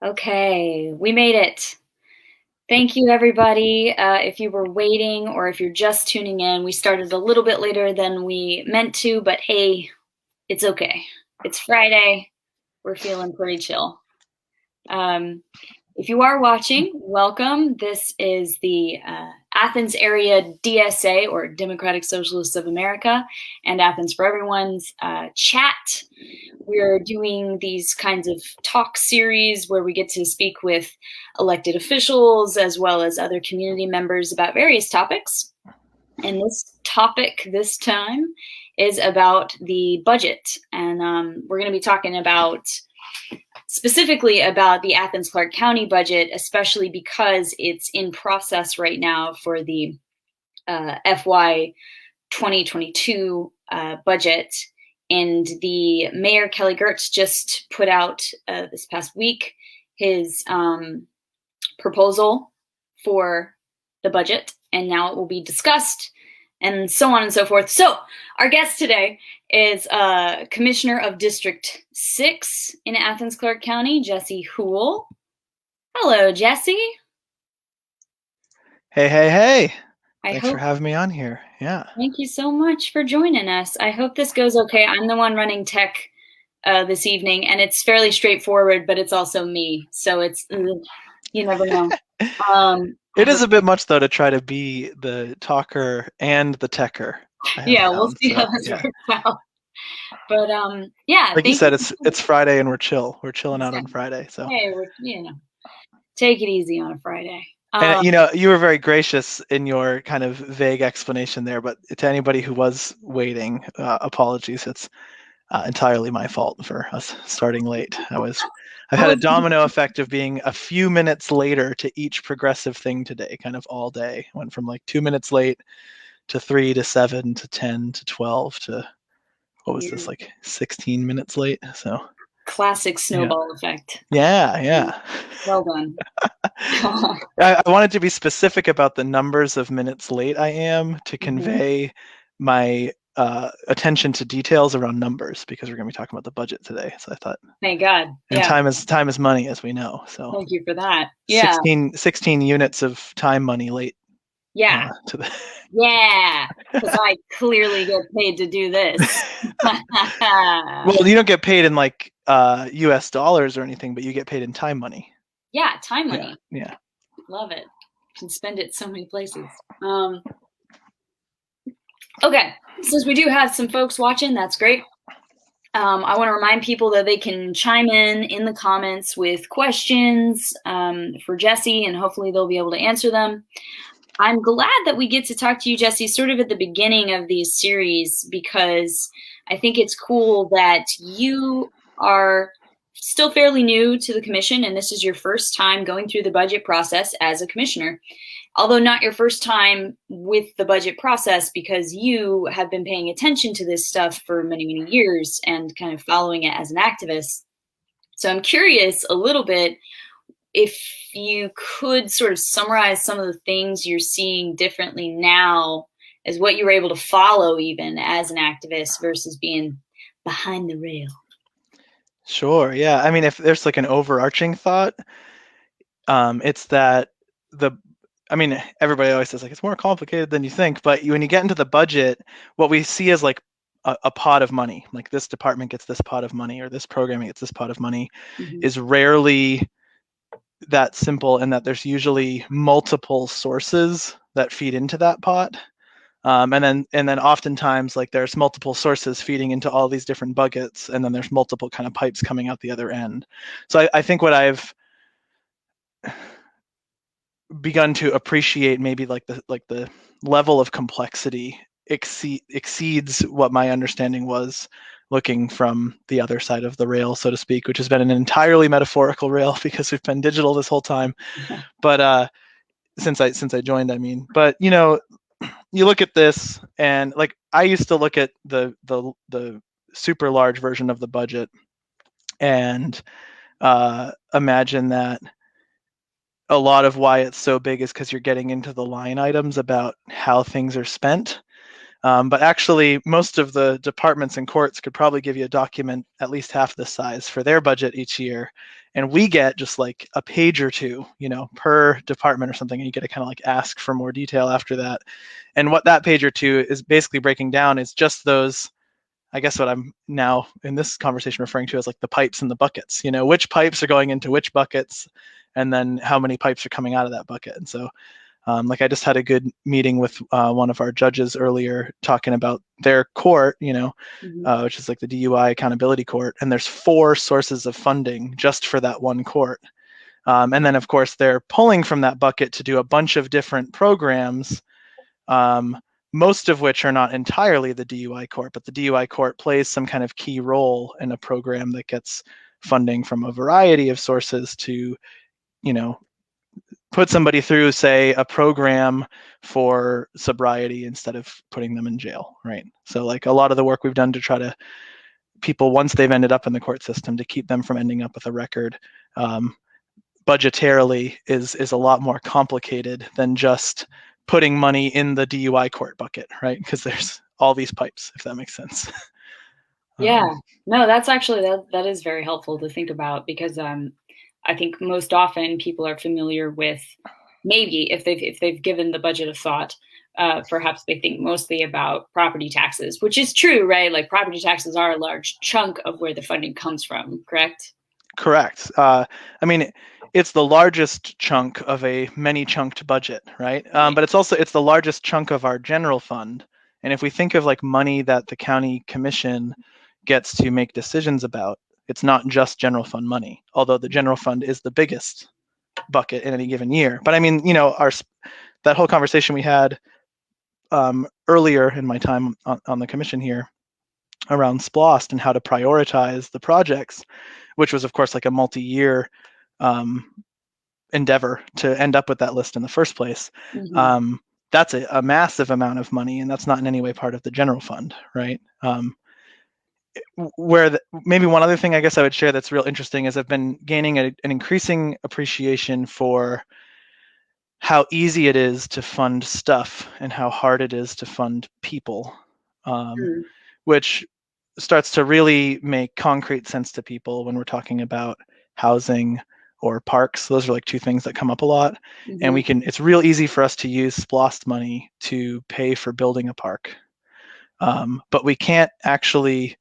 Okay, we made it. Thank you, everybody. If you were waiting or if you're just tuning in, we started a little bit later than we meant to, but hey, it's okay. It's Friday. We're feeling pretty chill. Um, if you are watching, welcome. This is the Athens area DSA, or Democratic Socialists of America, and Athens for Everyone's chat. We're doing these kinds of talk series where we get to speak with elected officials as well as other community members about various topics. And this topic this time is about the budget. And we're going to be talking specifically about the Athens-Clarke County budget, especially because it's in process right now for the FY 2022 budget. And the Mayor Kelly Girtz just put out this past week his proposal for the budget, and now it will be discussed, and so on and so forth. So our guest today is Commissioner of District 6 in Athens-Clarke County, Jesse Houle. Hello, Jesse. Hey. Thanks for having me on here. Yeah. Thank you so much for joining us. I hope this goes okay. I'm the one running tech this evening, and it's fairly straightforward, but it's also me. So it's, you never know. It is a bit much, though, to try to be the talker and the techer. Yeah, we'll see how this works out. But yeah, like you said, it's Friday and we're chill. We're chilling out on Friday. So hey, take it easy on a Friday. And you were very gracious in your kind of vague explanation there, but to anybody who was waiting, apologies. It's entirely my fault for us starting late. I've had a domino effect of being a few minutes later to each progressive thing today, kind of all day. Went from like 2 minutes late to 3 to 7 to 10 to 12 to, what was this, like 16 minutes late? So classic snowball effect. Yeah. Well done. I wanted to be specific about the numbers of minutes late I am to convey my attention to details around numbers, because we're going to be talking about the budget today. So I thought, thank God. And time is money, as we know. So thank you for that. Yeah. 16 units of time money late. Yeah. Yeah, because I clearly get paid to do this. Well, you don't get paid in like US dollars or anything, but you get paid in time money. Yeah, time money. Yeah. Love it. Can spend it so many places. Okay, since we do have some folks watching, that's great. I want to remind people that they can chime in the comments with questions for Jesse, and hopefully they'll be able to answer them. I'm glad that we get to talk to you, Jesse, sort of at the beginning of these series, because I think it's cool that you are still fairly new to the commission, and this is your first time going through the budget process as a commissioner. Although not your first time with the budget process, because you have been paying attention to this stuff for many, many years and kind of following it as an activist. So I'm curious a little bit if you could sort of summarize some of the things you're seeing differently now as what you were able to follow even as an activist versus being behind the rail. Sure, yeah. I mean, if there's like an overarching thought, it's that everybody always says like it's more complicated than you think, but when you get into the budget, what we see is like a pot of money, like this department gets this pot of money or this programming gets this pot of money, is rarely that simple, and that there's usually multiple sources that feed into that pot. And then oftentimes like there's multiple sources feeding into all these different buckets, and then there's multiple kind of pipes coming out the other end. So I think what I've begun to appreciate, maybe like the level of complexity exceeds what my understanding was looking from the other side of the rail, so to speak, which has been an entirely metaphorical rail because we've been digital this whole time. But since I joined, I mean, but you look at this, and like I used to look at the super large version of the budget and imagine that a lot of why it's so big is because you're getting into the line items about how things are spent. But actually, most of the departments and courts could probably give you a document at least half the size for their budget each year, and we get just like a page or two, per department or something, and you get to kind of like ask for more detail after that. And what that page or two is basically breaking down is just those, I guess what I'm now in this conversation referring to as like the pipes and the buckets, which pipes are going into which buckets, and then how many pipes are coming out of that bucket. And so like I just had a good meeting with one of our judges earlier talking about their court, which is like the DUI accountability court, and there's 4 sources of funding just for that one court. And then of course they're pulling from that bucket to do a bunch of different programs, most of which are not entirely the DUI court, but the DUI court plays some kind of key role in a program that gets funding from a variety of sources to, put somebody through, say, a program for sobriety instead of putting them in jail, right? So like a lot of the work we've done to try to people, once they've ended up in the court system, to keep them from ending up with a record, budgetarily is a lot more complicated than just putting money in the DUI court bucket, right? Because there's all these pipes, if that makes sense. Yeah, no, that's actually that is very helpful to think about, because I think most often people are familiar with, maybe if they've given the budget a thought, perhaps they think mostly about property taxes, which is true, right? Like property taxes are a large chunk of where the funding comes from, correct? Correct. I mean, it's the largest chunk of a many-chunked budget, right? But it's the largest chunk of our general fund. And if we think of like money that the county commission gets to make decisions about, it's not just general fund money, although the general fund is the biggest bucket in any given year. But I mean, that whole conversation we had earlier in my time on the commission here around SPLOST and how to prioritize the projects, which was of course like a multi-year endeavor to end up with that list in the first place. Mm-hmm. That's a massive amount of money, and that's not in any way part of the general fund, right? Maybe one other thing I guess I would share that's real interesting is I've been gaining an increasing appreciation for how easy it is to fund stuff and how hard it is to fund people, which starts to really make concrete sense to people when we're talking about housing or parks. Those are like 2 things that come up a lot. Mm-hmm. And it's real easy for us to use SPLOST money to pay for building a park. But we can't actually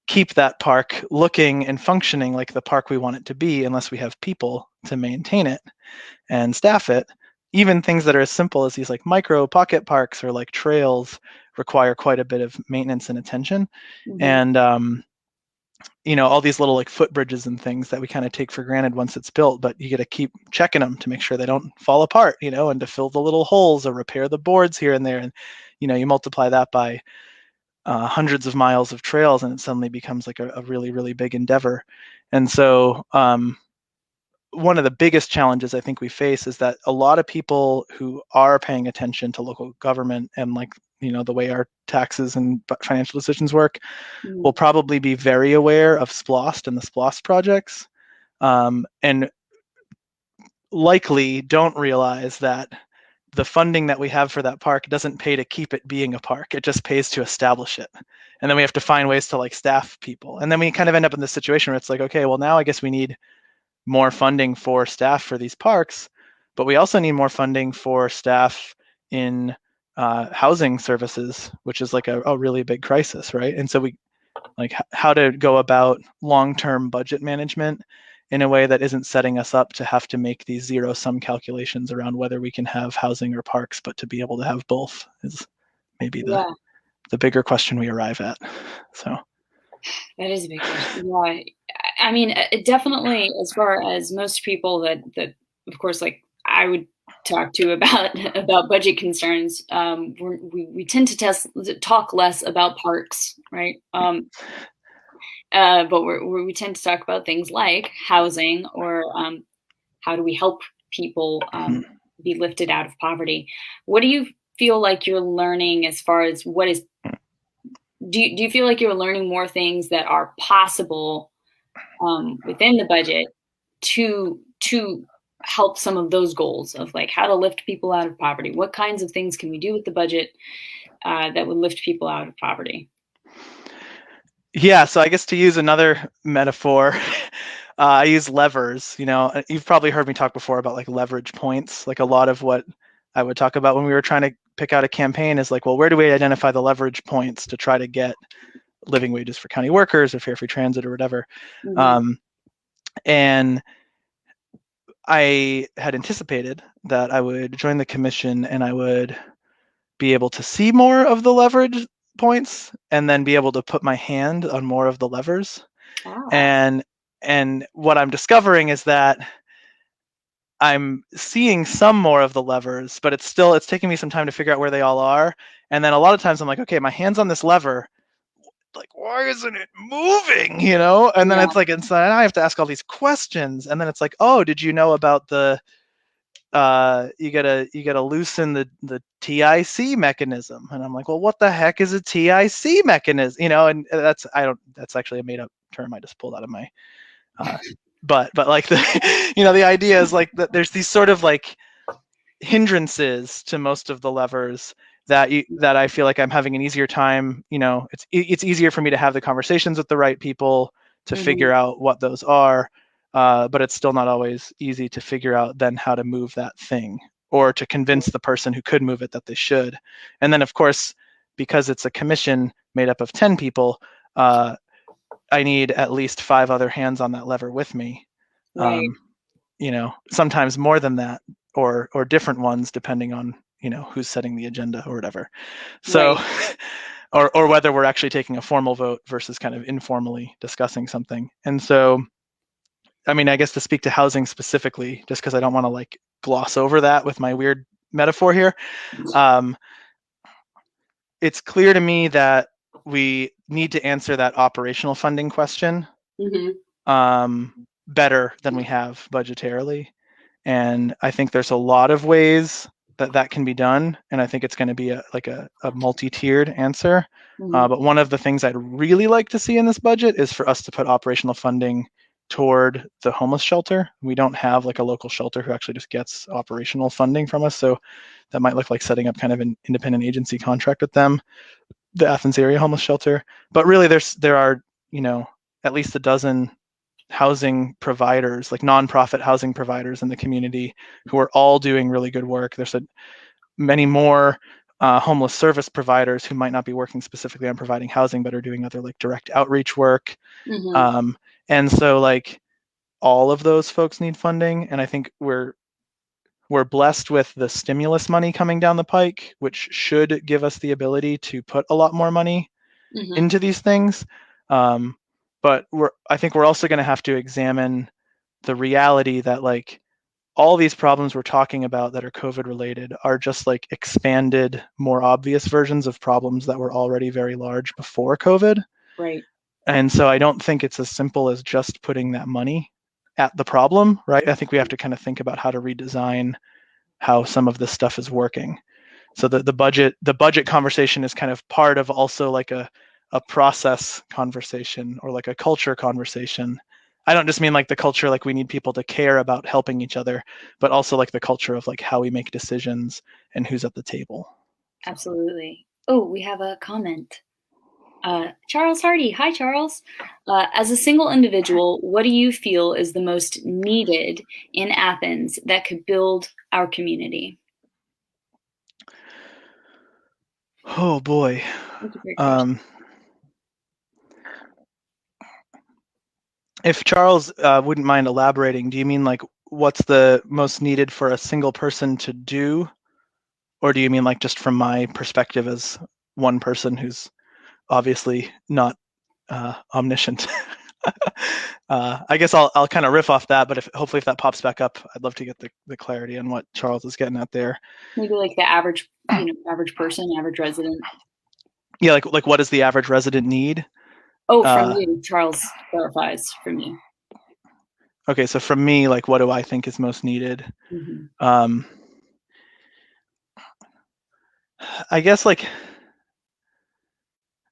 keep that park looking and functioning like the park we want it to be unless we have people to maintain it and staff it. Even things that are as simple as these like micro pocket parks or like trails require quite a bit of maintenance and attention. Mm-hmm. And all these little like footbridges and things that we kind of take for granted once it's built, but you got to keep checking them to make sure they don't fall apart, and to fill the little holes or repair the boards here and there. And you multiply that by hundreds of miles of trails, and it suddenly becomes like a really, really big endeavor. And so one of the biggest challenges I think we face is that a lot of people who are paying attention to local government and like, the way our taxes and financial decisions work will probably be very aware of SPLOST and the SPLOST projects, and likely don't realize that the funding that we have for that park doesn't pay to keep it being a park. It just pays to establish it. And then we have to find ways to like staff people. And then we kind of end up in this situation where it's like, okay, well now I guess we need more funding for staff for these parks, but we also need more funding for staff in housing services, which is like a really big crisis, right? And so we like how to go about long-term budget management in a way that isn't setting us up to have to make these zero-sum calculations around whether we can have housing or parks, but to be able to have both is maybe the bigger question we arrive at. So that is a big question. Yeah, I mean, definitely, as far as most people that of course, like I would talk to about budget concerns, we tend to talk less about parks, right? But we tend to talk about things like housing or how do we help people be lifted out of poverty. What do you feel like you're learning as far as what is? Do you feel like you're learning more things that are possible within the budget to help some of those goals of like how to lift people out of poverty? What kinds of things can we do with the budget that would lift people out of poverty? Yeah, so I guess to use another metaphor, I use levers. You've probably heard me talk before about like leverage points. Like a lot of what I would talk about when we were trying to pick out a campaign is like, well, where do we identify the leverage points to try to get living wages for county workers or fare-free transit or whatever? Mm-hmm. And I had anticipated that I would join the commission and I would be able to see more of the leverage points and then be able to put my hand on more of the levers. Ah. And what I'm discovering is that I'm seeing some more of the levers, but it's taking me some time to figure out where they all are. And then a lot of times I'm like, okay, my hand's on this lever. Like, why isn't it moving? And then Yeah. it's like, inside I have to ask all these questions. And then it's like, oh, did you know about you gotta loosen the TIC mechanism? And I'm like, well, what the heck is a TIC mechanism? And that's actually a made up term I just pulled out of my but like the idea is like that there's these sort of like hindrances to most of the levers that I feel like I'm having an easier time. It's easier for me to have the conversations with the right people to figure out what those are, but it's still not always easy to figure out then how to move that thing or to convince the person who could move it that they should. And then of course, because it's a commission made up of 10 people, I need at least 5 other hands on that lever with me. Right. Sometimes more than that, or different ones depending on who's setting the agenda or whatever. So, Right. or whether we're actually taking a formal vote versus kind of informally discussing something. And so, I mean, I guess to speak to housing specifically, just because I don't want to like gloss over that with my weird metaphor here, it's clear to me that we need to answer that operational funding question better than we have budgetarily. And I think there's a lot of ways that can be done. And I think it's going to be a multi-tiered answer. But one of the things I'd really like to see in this budget is for us to put operational funding toward the homeless shelter. We don't have like a local shelter who actually just gets operational funding from us. So that might look like setting up kind of an independent agency contract with them, the Athens area homeless shelter. But really there are, at least a dozen housing providers, like nonprofit housing providers in the community who are all doing really good work. There's many more homeless service providers who might not be working specifically on providing housing, but are doing other like direct outreach work. And so like all of those folks need funding. And I think we're blessed with the stimulus money coming down the pike, which should give us the ability to put a lot more money into these things. But I think we're also going to have to examine the reality that like all these problems we're talking about that are COVID related are just like expanded, more obvious versions of problems that were already very large before COVID. Right. And so I don't think it's as simple as just putting that money at the problem, right? I think we have to kind of think about how to redesign how some of this stuff is working. So the budget conversation is kind of part of also like a process conversation or like a culture conversation. I don't just mean like the culture like we need people to care about helping each other, but also like the culture of like how we make decisions and who's at the table. Absolutely. Oh, we have a comment. Charles Hardy. Hi, Charles. As a single individual, what do you feel is the most needed in Athens that could build our community? Oh boy. That's a great question. If Charles wouldn't mind elaborating, do you mean like what's the most needed for a single person to do? Or do you mean like just from my perspective as one person who's obviously not omniscient? I guess I'll kind of riff off that, but hopefully if that pops back up, I'd love to get the clarity on what Charles is getting at there. Maybe like the average, average person, average resident. Yeah, like what does the average resident need? Oh, from you, Charles clarifies from you. Okay, so from me, like what do I think is most needed? I guess like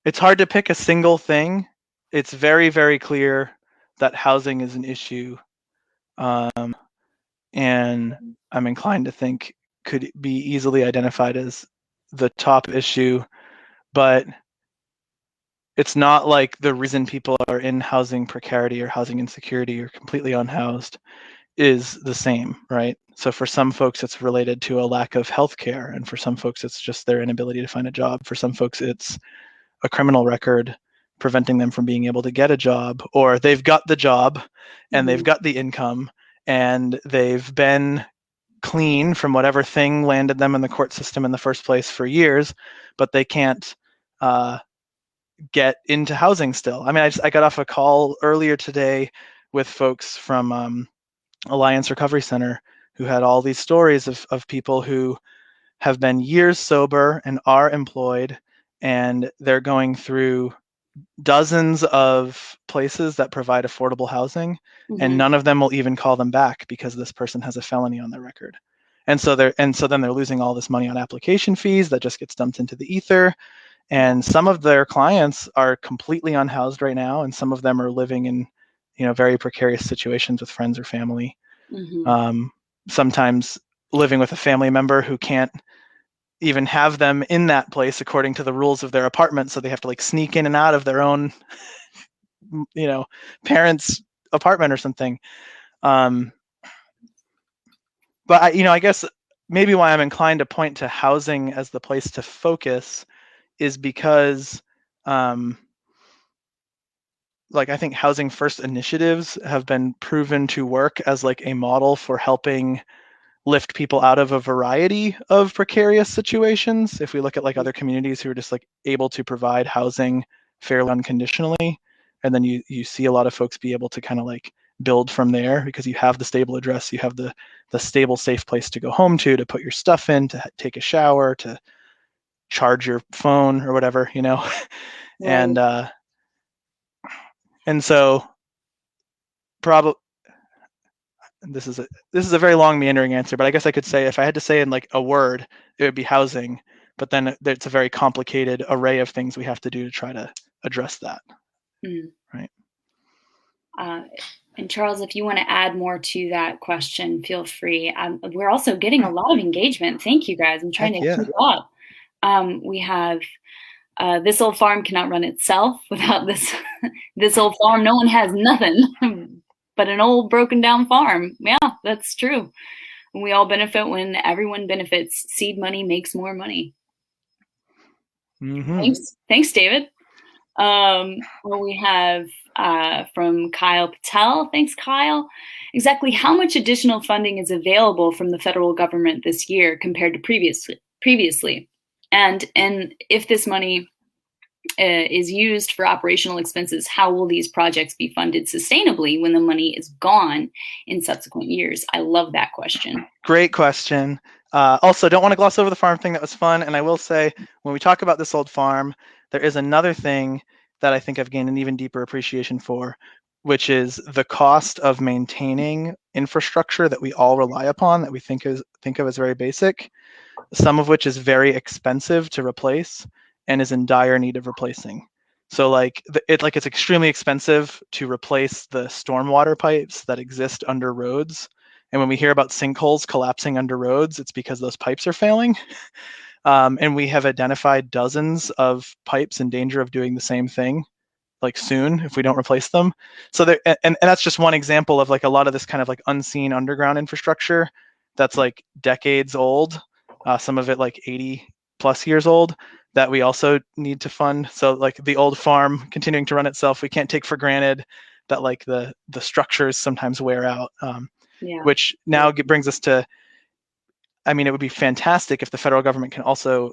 it's hard to pick a single thing. It's very, very clear that housing is an issue. And I'm inclined to think could be easily identified as the top issue. But it's not like the reason people are in housing precarity or housing insecurity or completely unhoused is the same, right? So for some folks, it's related to a lack of health care. And for some folks, it's just their inability to find a job. For some folks, it's a criminal record preventing them from being able to get a job, or they've got the job and they've got the income and they've been clean from whatever thing landed them in the court system in the first place for years, but they can't get into housing still. I mean, I got off a call earlier today with folks from Alliance Recovery Center who had all these stories of people who have been years sober and are employed, and they're going through dozens of places that provide affordable housing, and none of them will even call them back because this person has a felony on their record. And so then they're losing all this money on application fees that just gets dumped into the ether. And some of their clients are completely unhoused right now, and some of them are living in, very precarious situations with friends or family. Sometimes living with a family member who can't even have them in that place according to the rules of their apartment, so they have to like sneak in and out of their own, parents' apartment or something. But I guess maybe why I'm inclined to point to housing as the place to focus is because I think housing first initiatives have been proven to work as like a model for helping lift people out of a variety of precarious situations. If we look at like other communities who are just like able to provide housing fairly unconditionally, and then you see a lot of folks be able to kind of like build from there because you have the stable address, you have the stable, safe place to go home to put your stuff in, to take a shower, to charge your phone or whatever, Right. And so probably this is a very long meandering answer, but I guess I could say if I had to say in like a word, it would be housing. But then it's a very complicated array of things we have to do to try to address that. Right. And Charles, if you want to add more to that question, feel free. We're also getting a lot of engagement. Thank you, guys. I'm trying to keep up. We have this old farm cannot run itself without this old farm. No one has nothing but an old broken down farm. Yeah, that's true. We all benefit when everyone benefits. Seed money makes more money. Thanks, David. We have from Kyle Patel. Thanks, Kyle. Exactly how much additional funding is available from the federal government this year compared to previously? And if this money is used for operational expenses, how will these projects be funded sustainably when the money is gone in subsequent years? I love that question. Great question. Also, don't want to gloss over the farm thing. That was fun. And I will say, when we talk about this old farm, there is another thing that I think I've gained an even deeper appreciation for, which is the cost of maintaining infrastructure that we all rely upon, that we think of as very basic, some of which is very expensive to replace and is in dire need of replacing. So it's extremely expensive to replace the stormwater pipes that exist under roads. And when we hear about sinkholes collapsing under roads, it's because those pipes are failing. And we have identified dozens of pipes in danger of doing the same thing, like soon, if we don't replace them. So there, and that's just one example of like a lot of this kind of like unseen underground infrastructure that's like decades old, some of it like 80 plus years old, that we also need to fund. So like the old farm continuing to run itself, we can't take for granted that like the structures sometimes wear out, which now brings us to, I mean, it would be fantastic if the federal government can also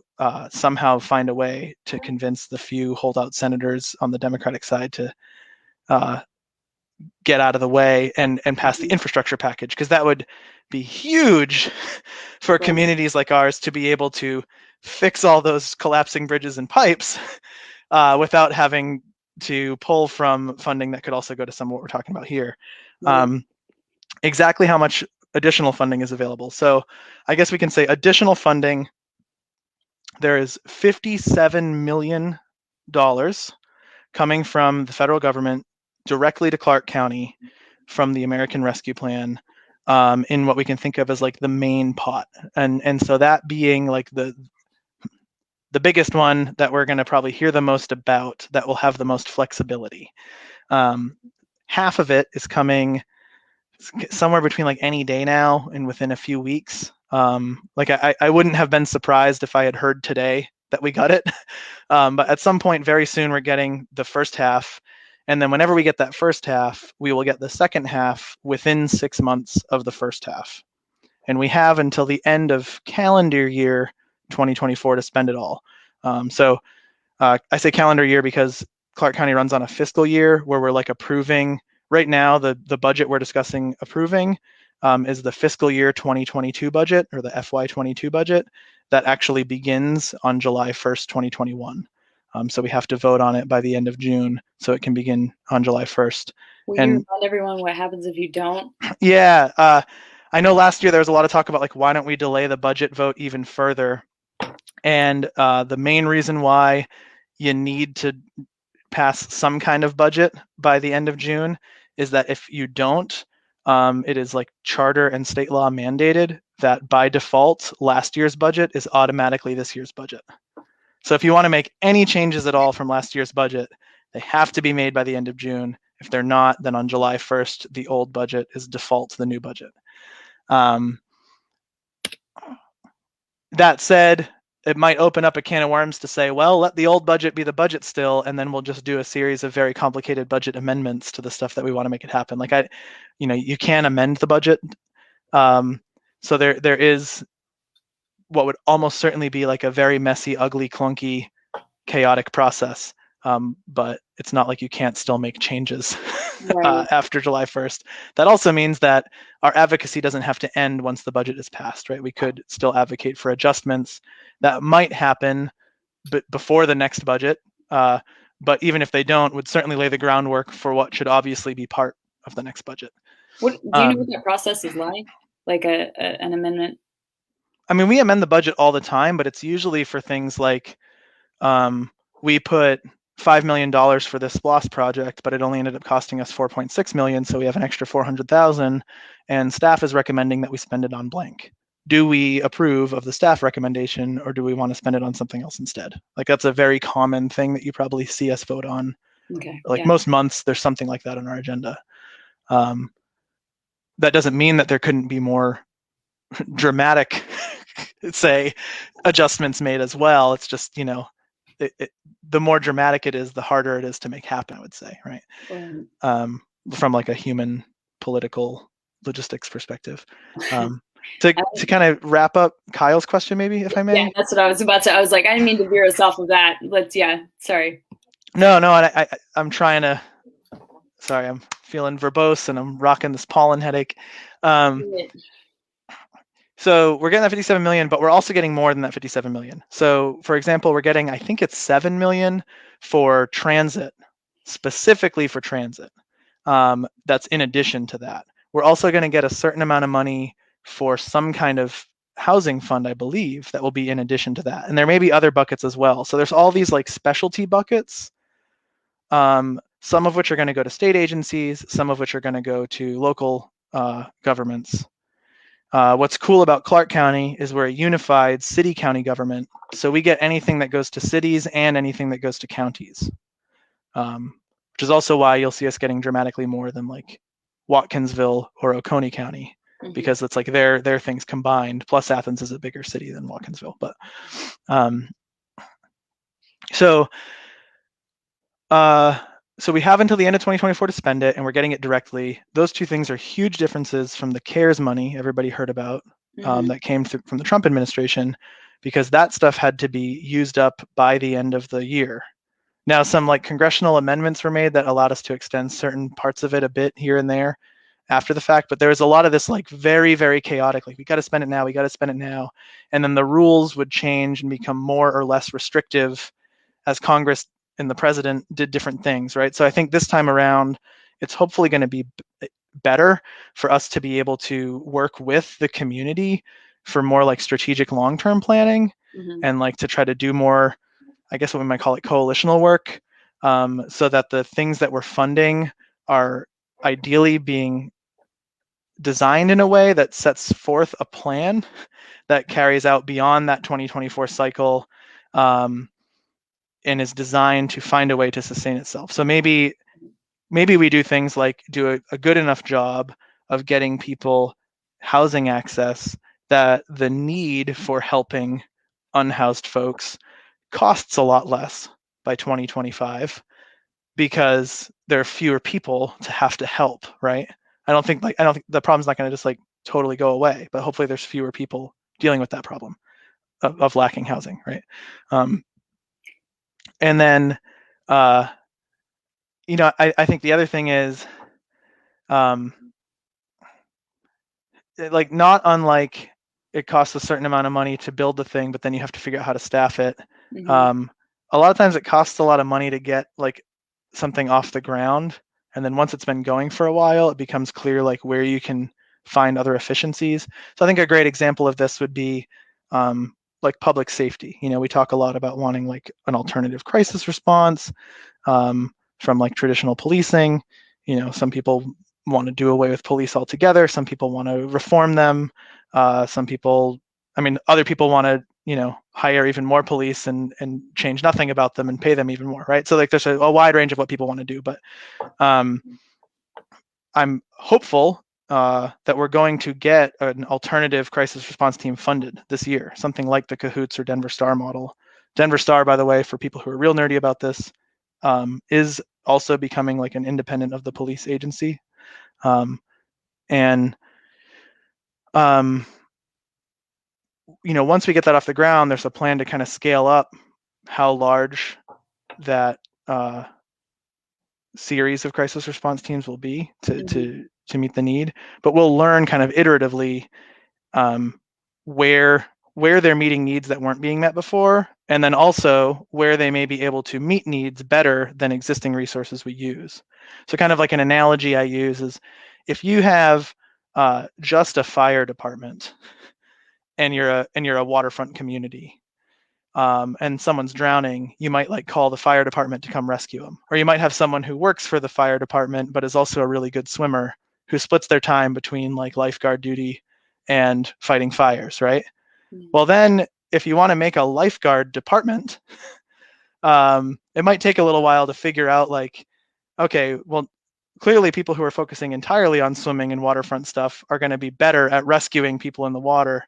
somehow find a way to convince the few holdout senators on the Democratic side to get out of the way and pass the infrastructure package, because that would be huge for communities like ours to be able to fix all those collapsing bridges and pipes without having to pull from funding that could also go to some of what we're talking about here. Exactly how much additional funding is available. So I guess we can say additional funding, there is $57 million coming from the federal government directly to Clark County from the American Rescue Plan, in what we can think of as like the main pot. And so that being like the biggest one that we're going to probably hear the most about that will have the most flexibility. Half of it is coming somewhere between like any day now and within a few weeks. Like I wouldn't have been surprised if I had heard today that we got it. But at some point very soon, we're getting the first half. And then whenever we get that first half, we will get the second half within 6 months of the first half. And we have until the end of calendar year 2024 to spend it all. I say calendar year because Clark County runs on a fiscal year where we're like approving. Right now, the budget we're discussing approving is the fiscal year 2022 budget, or the FY22 budget, that actually begins on July 1st, 2021. So we have to vote on it by the end of June so it can begin on July 1st. Will you remind everyone what happens if you don't? Yeah, I know last year there was a lot of talk about like, why don't we delay the budget vote even further? And the main reason why you need to pass some kind of budget by the end of June is that if you don't, it is like charter and state law mandated that by default, last year's budget is automatically this year's budget. So if you want to make any changes at all from last year's budget, they have to be made by the end of June. If they're not, then on July 1st, the old budget is default to the new budget. That said, it might open up a can of worms to say, well, let the old budget be the budget still, and then we'll just do a series of very complicated budget amendments to the stuff that we want to make it happen. Like you can amend the budget. So there is what would almost certainly be like a very messy, ugly, clunky, chaotic process. But it's not like you can't still make changes Right. after July 1st. That also means that our advocacy doesn't have to end once the budget is passed, right? We could still advocate for adjustments that might happen before the next budget. But even if they don't, would certainly lay the groundwork for what should obviously be part of the next budget. Do you know what that process is like? Like an amendment? I mean, we amend the budget all the time, but it's usually for things like we put $5 million for this SPLOST project, but it only ended up costing us $4.6 million, so we have an extra $400,000, and staff is recommending that we spend it on blank. Do we approve of the staff recommendation, or do we want to spend it on something else instead? Like that's a very common thing that you probably see us vote on. Okay. Like most months, there's something like that on our agenda. That doesn't mean that there couldn't be more dramatic, say, adjustments made as well. It's just, the more dramatic it is, the harder it is to make happen, I would say, right? From like a human political logistics perspective. To kind of wrap up Kyle's question, maybe, if I may. Yeah, that's what I was about to. I was like, I didn't mean to veer us off of that. Sorry. No, I'm trying to. Sorry, I'm feeling verbose and I'm rocking this pollen headache. So we're getting that 57 million, but we're also getting more than that 57 million. So for example, we're getting, I think it's 7 million for transit, specifically for transit. That's in addition to that. We're also going to get a certain amount of money for some kind of housing fund, I believe, that will be in addition to that. And there may be other buckets as well. So there's all these like specialty buckets, some of which are going to go to state agencies, some of which are going to go to local governments. What's cool about Clark County is we're a unified city-county government, so we get anything that goes to cities and anything that goes to counties, which is also why you'll see us getting dramatically more than like Watkinsville or Oconee County, because it's like their things combined. Plus, Athens is a bigger city than Watkinsville, but so we have until the end of 2024 to spend it, and we're getting it directly. Those two things are huge differences from the CARES money everybody heard about that came from the Trump administration, because that stuff had to be used up by the end of the year. Now, some like congressional amendments were made that allowed us to extend certain parts of it a bit here and there after the fact, but there was a lot of this like very, very chaotic, like we got to spend it now, we got to spend it now. And then the rules would change and become more or less restrictive as Congress and the president did different things, right? So I think this time around, it's hopefully going to be better for us to be able to work with the community for more like strategic long-term planning and like to try to do more, I guess what we might call it coalitional work, so that the things that we're funding are ideally being designed in a way that sets forth a plan that carries out beyond that 2024 cycle, and is designed to find a way to sustain itself. So maybe we do things like do a good enough job of getting people housing access that the need for helping unhoused folks costs a lot less by 2025 because there are fewer people to have to help, right? I don't think the problem's not going to just like totally go away, but hopefully there's fewer people dealing with that problem of lacking housing, right? And then, I think the other thing is, like not unlike it costs a certain amount of money to build the thing, but then you have to figure out how to staff it. Mm-hmm. A lot of times it costs a lot of money to get like something off the ground. And then once it's been going for a while, it becomes clear like where you can find other efficiencies. So I think a great example of this would be like public safety. We talk a lot about wanting like an alternative crisis response from like traditional policing. Some people want to do away with police altogether. Some people want to reform them. Other people want to, hire even more police and change nothing about them and pay them even more, right? So like there's a wide range of what people want to do, but I'm hopeful that we're going to get an alternative crisis response team funded this year, something like the Cahoots or Denver Star model. Denver Star, by the way, for people who are real nerdy about this, is also becoming like an independent of the police agency. Once we get that off the ground, there's a plan to kind of scale up how large that series of crisis response teams will be to meet the need. But we'll learn kind of iteratively where they're meeting needs that weren't being met before, and then also where they may be able to meet needs better than existing resources we use. So kind of like an analogy I use is if you have just a fire department and you're a waterfront community, and someone's drowning, you might like call the fire department to come rescue them. Or you might have someone who works for the fire department but is also a really good swimmer who splits their time between like lifeguard duty and fighting fires, right? Mm-hmm. Well, then if you want to make a lifeguard department, it might take a little while to figure out like, okay, well, clearly people who are focusing entirely on swimming and waterfront stuff are going to be better at rescuing people in the water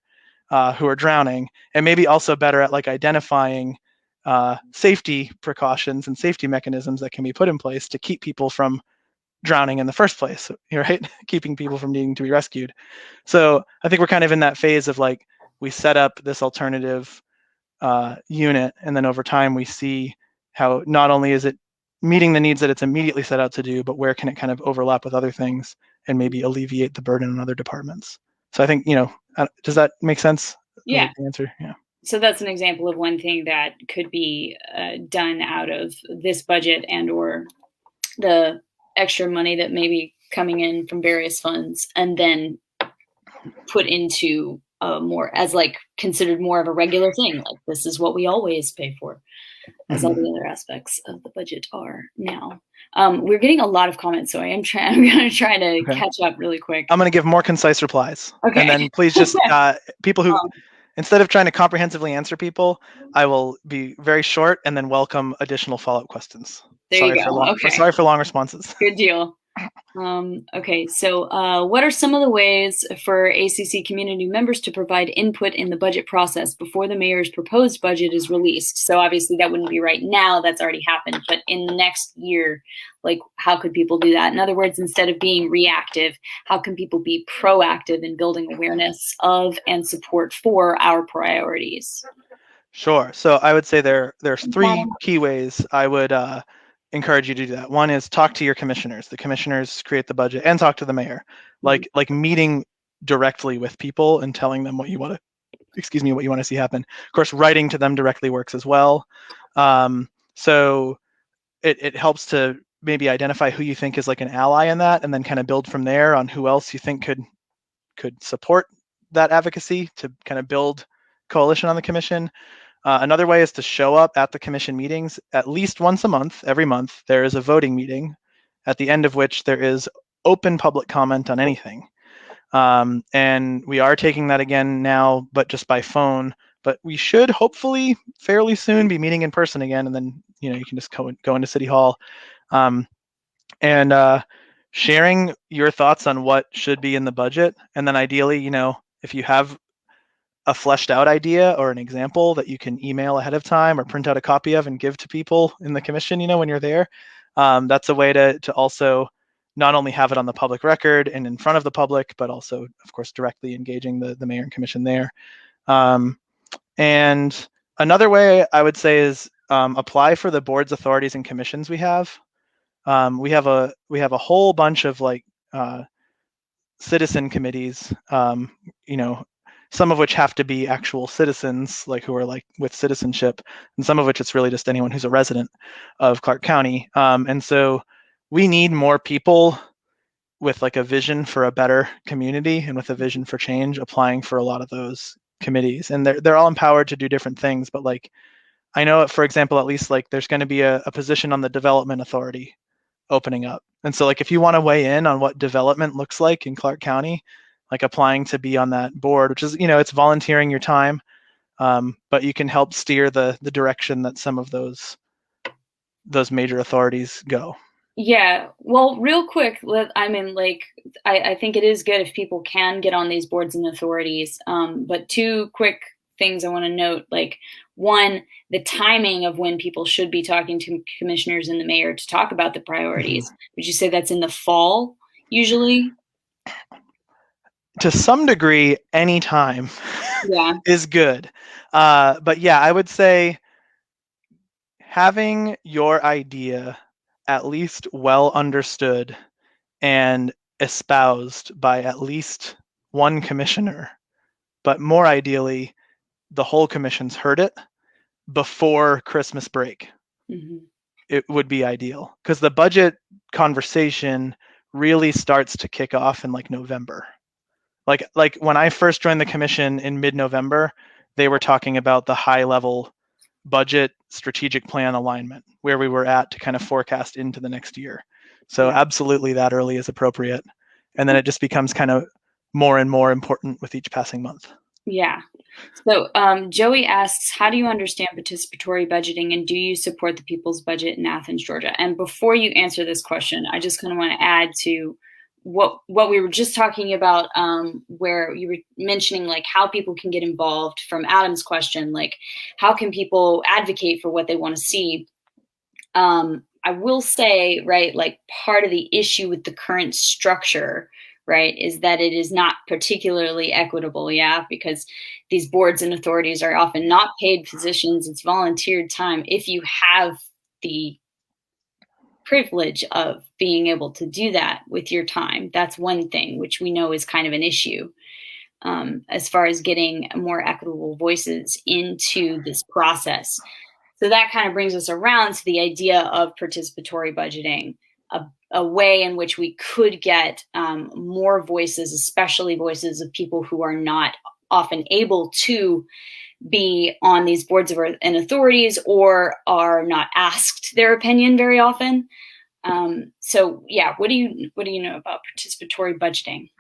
who are drowning, and maybe also better at like identifying safety precautions and safety mechanisms that can be put in place to keep people from drowning in the first place, right? Keeping people from needing to be rescued. So I think we're kind of in that phase of like, we set up this alternative unit, and then over time we see how not only is it meeting the needs that it's immediately set out to do, but where can it kind of overlap with other things and maybe alleviate the burden on other departments. So I think, does that make sense? Yeah. The answer, yeah. So that's an example of one thing that could be done out of this budget and or the extra money that may be coming in from various funds, and then put into more as like considered more of a regular thing. Like this is what we always pay for, as all the other aspects of the budget are now. We're getting a lot of comments, so I'm going to try to catch up really quick. I'm going to give more concise replies. Okay. And then please just, people who, instead of trying to comprehensively answer people, I will be very short and then welcome additional follow-up questions. Sorry for long responses. Good deal. Okay, so what are some of the ways for ACC community members to provide input in the budget process before the mayor's proposed budget is released? So obviously that wouldn't be right now, that's already happened, but in the next year, like how could people do that? In other words, instead of being reactive, how can people be proactive in building awareness of and support for our priorities? Sure. So I would say there's three key ways I would encourage you to do that. One is talk to your commissioners. The commissioners create the budget, and talk to the mayor. Like meeting directly with people and telling them what you want to see happen. Of course, writing to them directly works as well. So it helps to maybe identify who you think is like an ally in that, and then kind of build from there on who else you think could support that advocacy to kind of build coalition on the commission. Another way is to show up at the commission meetings at least once a month. Every month, there is a voting meeting, at the end of which there is open public comment on anything. And we are taking that again now, but just by phone. but we should hopefully fairly soon be meeting in person again, and then you can just go into City Hall, and sharing your thoughts on what should be in the budget, and then ideally, if you have a fleshed out idea or an example that you can email ahead of time or print out a copy of and give to people in the commission, when you're there. That's a way to also not only have it on the public record and in front of the public, but also, of course, directly engaging the mayor and commission there. And another way I would say is apply for the boards, authorities, and commissions we have. We have a whole bunch of citizen committees, some of which have to be actual citizens, who are with citizenship, and some of which it's really just anyone who's a resident of Clark County. And so we need more people with a vision for a better community and with a vision for change applying for a lot of those committees. And they're all empowered to do different things, but I know, for example, at least there's going to be a position on the development authority opening up. And so if you want to weigh in on what development looks like in Clark County, applying to be on that board, which is, it's volunteering your time, but you can help steer the direction that some of those major authorities go. Yeah, well, real quick, I think it is good if people can get on these boards and authorities. But two quick things I want to note, one, the timing of when people should be talking to commissioners and the mayor to talk about the priorities. Mm-hmm. Would you say that's in the fall, usually? To some degree, any time is good. But yeah, I would say having your idea at least well understood and espoused by at least one commissioner, but more ideally, the whole commission's heard it before Christmas break. Mm-hmm. It would be ideal, because the budget conversation really starts to kick off in November. Like when I first joined the commission in mid-November, they were talking about the high level budget strategic plan alignment, where we were at to kind of forecast into the next year. So absolutely that early is appropriate. And then it just becomes kind of more and more important with each passing month. Yeah. So Joey asks, how do you understand participatory budgeting, and do you support the People's Budget in Athens, Georgia? And before you answer this question, I just kind of want to add to what we were just talking about, where you were mentioning how people can get involved from Adam's question, how can people advocate for what they want to see? I will say, right, part of the issue with the current structure, right, is that it is not particularly equitable, because these boards and authorities are often not paid positions. It's volunteered time. If you have the privilege of being able to do that with your time, that's one thing, which we know is kind of an issue as far as getting more equitable voices into this process. So that kind of brings us around to the idea of participatory budgeting, a way in which we could get more voices, especially voices of people who are not often able to be on these boards and authorities, or are not asked their opinion very often. So yeah, what do you know about participatory budgeting?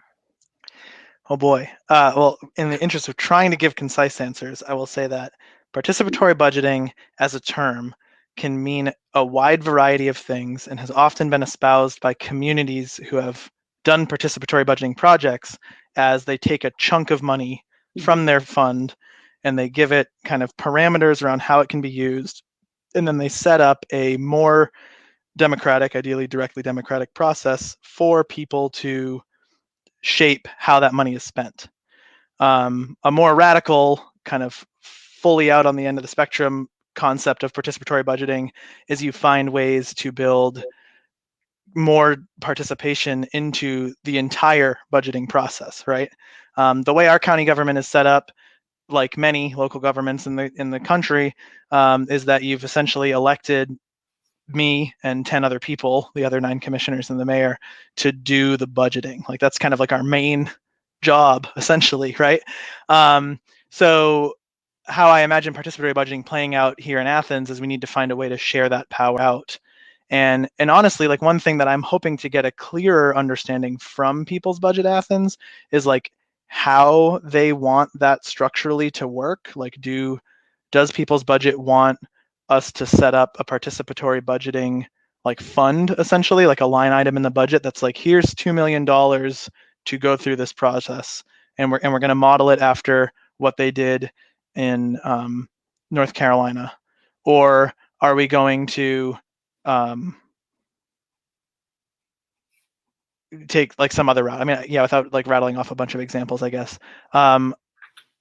Oh boy. Well, in the interest of trying to give concise answers, I will say that participatory budgeting as a term can mean a wide variety of things, and has often been espoused by communities who have done participatory budgeting projects, as they take a chunk of money from their fund and they give it kind of parameters around how it can be used, and then they set up a more democratic, ideally directly democratic process for people to shape how that money is spent. A more radical, kind of fully out on the end of the spectrum concept of participatory budgeting is you find ways to build more participation into the entire budgeting process, right? The way our county government is set up, like many local governments in the country, is that you've essentially elected me and 10 other people, the other 9 commissioners and the mayor, to do the budgeting. That's kind of our main job, essentially, right? So how I imagine participatory budgeting playing out here in Athens is we need to find a way to share that power out. And honestly, one thing that I'm hoping to get a clearer understanding from People's Budget Athens is how they want that structurally to work. Like, does people's budget want us to set up a participatory budgeting like fund, essentially like a line item in the budget that's like, here's $2 million to go through this process, and we're going to model it after what they did in North Carolina? Or are we going to take like some other route? I mean, yeah, without like rattling off a bunch of examples, I guess.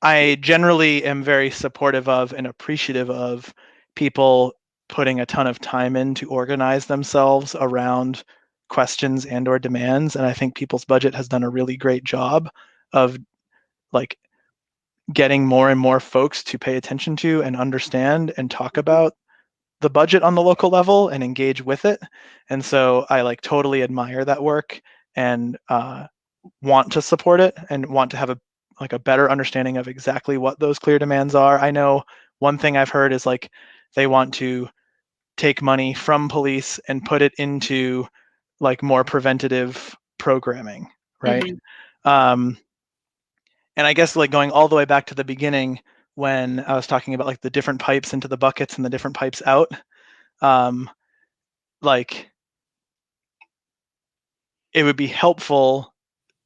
I generally am very supportive of and appreciative of people putting a ton of time in to organize themselves around questions and or demands. And I think People's Budget has done a really great job of like getting more and more folks to pay attention to and understand and talk about the budget on the local level and engage with it. And so I like totally admire that work and want to support it and want to have a better understanding of exactly what those clear demands are. I know one thing I've heard is like they want to take money from police and put it into like more preventative programming, right? And I guess like going all the way back to the beginning when I was talking about like the different pipes into the buckets and the different pipes out, like it would be helpful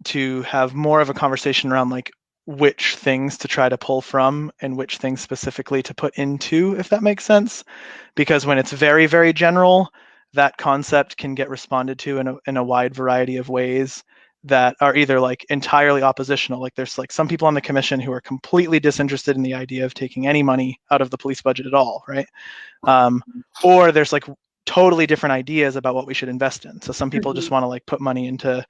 to have more of a conversation around like which things to try to pull from and which things specifically to put into, if that makes sense. Because when it's very, very general, that concept can get responded to in a wide variety of ways that are either like entirely oppositional. Like there's like some people on the commission who are completely disinterested in the idea of taking any money out of the police budget at all, right? Or there's like totally different ideas about what we should invest in. So some people just want to like put money into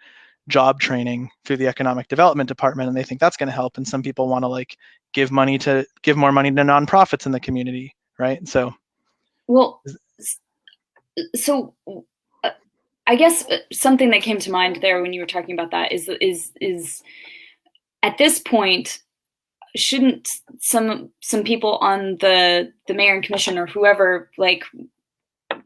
job training through the economic development department and they think that's going to help, and some people want to like give more money to nonprofits in the community, right? So Well, so I guess something that came to mind there when you were talking about that is at this point, shouldn't some people on the mayor and commission or whoever like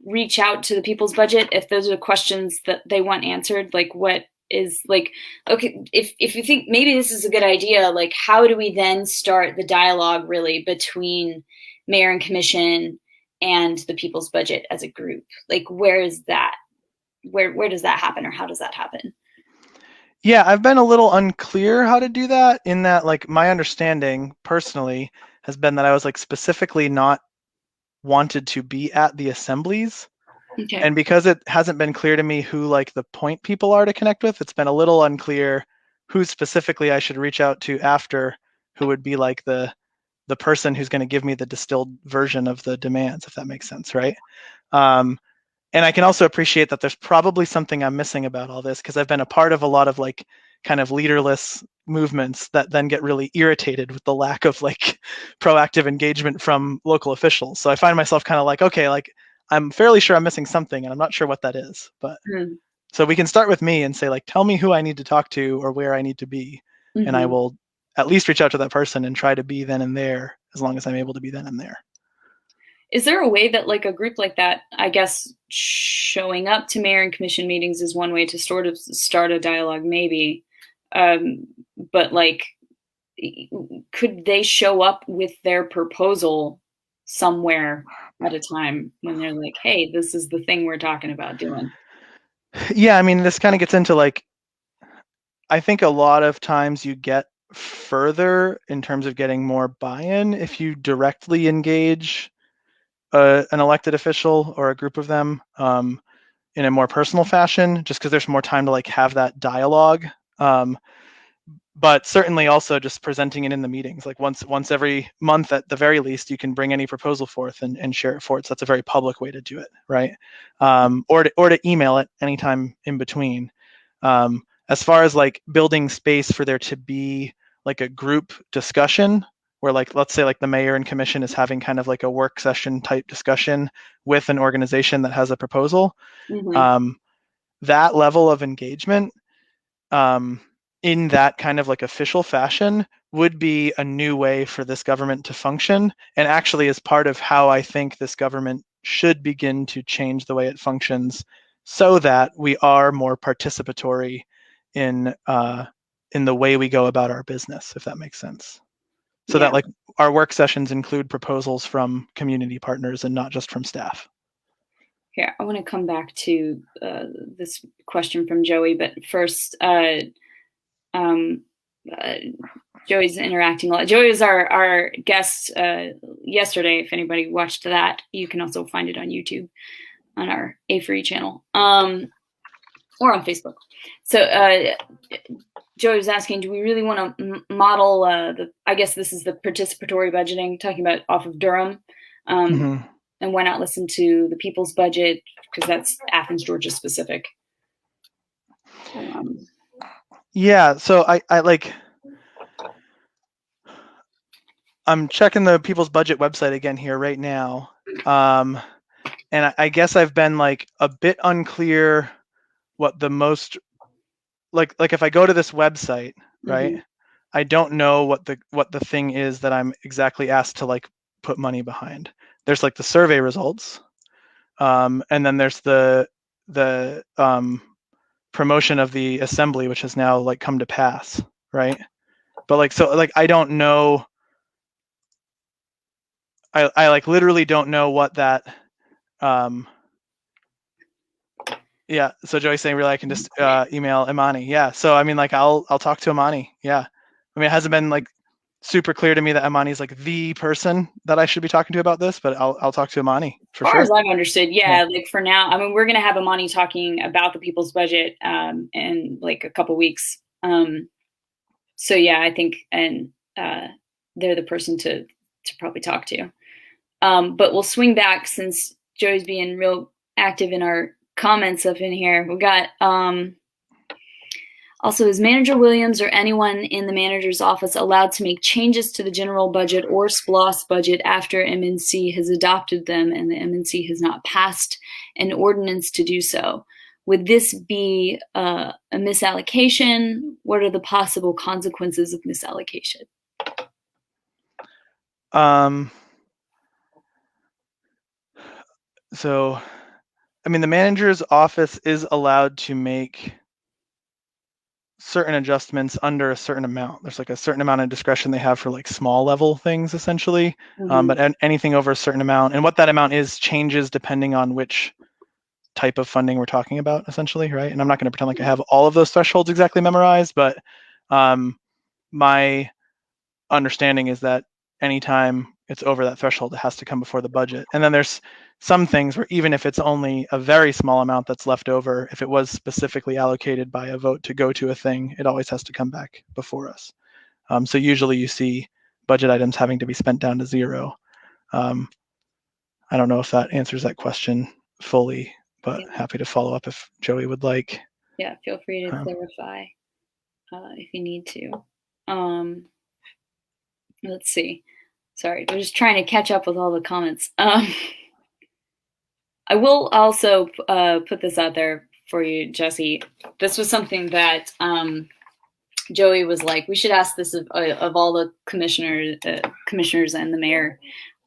reach out to the People's Budget if those are questions that they want answered? Like, what is like, okay, if you think maybe this is a good idea, like how do we then start the dialogue really between mayor and commission and the People's Budget as a group? Like, where is that? Where does that happen, or how does that happen? yeah, I've been a little unclear how to do that, in that like my understanding personally has been that I was like specifically not wanted to be at the assemblies. Okay. And because it hasn't been clear to me who like the point people are to connect with, it's been a little unclear who specifically I should reach out to after, who would be like the person who's going to give me the distilled version of the demands, if that makes sense, right? And I can also appreciate that there's probably something I'm missing about all this, because I've been a part of a lot of like kind of leaderless movements that then get really irritated with the lack of like proactive engagement from local officials. So I find myself kind of like, okay, like I'm fairly sure I'm missing something and I'm not sure what that is. But so we can start with me and say like, tell me who I need to talk to or where I need to be. And I will at least reach out to that person and try to be then and there, as long as I'm able to be then and there. Is there a way that like a group like that, I guess showing up to mayor and commission meetings is one way to sort of start a dialogue maybe, but like could they show up with their proposal somewhere at a time when they're like, hey, this is the thing we're talking about doing? Yeah, I mean, this kind of gets into like, I think a lot of times you get further in terms of getting more buy-in if you directly engage an elected official or a group of them in a more personal fashion, just because there's more time to like have that dialogue. But certainly also just presenting it in the meetings, like once every month at the very least, you can bring any proposal forth and share it forward. So that's a very public way to do it, right? Or to email it anytime in between. As far as like building space for there to be like a group discussion where like, let's say like the mayor and commission is having kind of like a work session type discussion with an organization that has a proposal, that level of engagement in that kind of like official fashion would be a new way for this government to function, and actually is part of how I think this government should begin to change the way it functions, so that we are more participatory in in the way we go about our business, if that makes sense. So Yeah. that like our work sessions include proposals from community partners and not just from staff. Here, I want to come back to this question from Joey, but first, Joey's interacting a lot. Joey was our guest yesterday. If anybody watched that, you can also find it on YouTube on our A3 channel or on Facebook. So Joey was asking, do we really want to model I guess this is the participatory budgeting, talking about off of Durham. And why not listen to the People's Budget, because that's Athens, Georgia specific. Yeah, so I like, I'm checking the People's Budget website again here right now. And I guess I've been like a bit unclear what the most, like if I go to this website, right? I don't know what the thing is that I'm exactly asked to like put money behind. There's like the survey results, and then there's the promotion of the assembly, which has now like come to pass, right? But like, so like I don't know. I like literally don't know what that. Yeah. So Joey's saying really I can just email Imani. Yeah. So I mean like I'll talk to Imani. Yeah. I mean it hasn't been like super clear to me that Imani is like the person that I should be talking to about this, but I'll talk to Imani for sure. As far as I've understood, yeah, like for now, I mean, we're going to have Imani talking about the People's Budget in like a couple weeks. So yeah, I think, and they're the person to probably talk to. But we'll swing back since Joey's being real active in our comments up in here. We got also, is Manager Williams or anyone in the manager's office allowed to make changes to the general budget or SPLOST budget after MNC has adopted them and the MNC has not passed an ordinance to do so? Would this be a misallocation? What are the possible consequences of misallocation? So, I mean, the manager's office is allowed to make certain adjustments under a certain amount. There's like a certain amount of discretion they have for like small level things essentially, but anything over a certain amount, and what that amount is changes depending on which type of funding we're talking about essentially, right? And I'm not going to pretend like I have all of those thresholds exactly memorized, but my understanding is that anytime it's over that threshold, it has to come before the budget. And then there's some things where even if it's only a very small amount that's left over, if it was specifically allocated by a vote to go to a thing, it always has to come back before us. So usually you see budget items having to be spent down to zero. I don't know if that answers that question fully, but happy to follow up if Joey would like. Yeah, feel free to clarify if you need to. Let's see. Sorry, I'm just trying to catch up with all the comments. I will also put this out there for you, Jesse. This was something that Joey was like, we should ask this of all the commissioners and the mayor.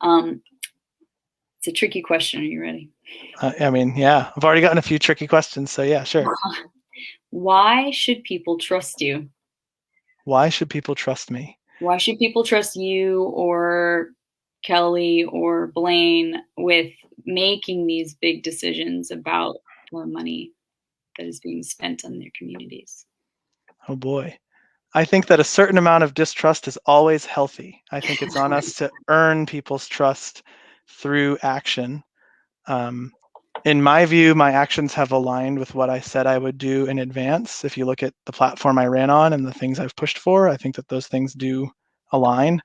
It's a tricky question. Are you ready? I mean, yeah, I've already gotten a few tricky questions, so yeah, sure. Why should people trust you? Why should people trust me? Why should people trust you or Kelly or Blaine with making these big decisions about the money that is being spent on their communities? Oh boy. I think that a certain amount of distrust is always healthy. I think it's on us to earn people's trust through action. In my view, my actions have aligned with what I said I would do in advance. If you look at the platform I ran on and the things I've pushed for, I think that those things do align.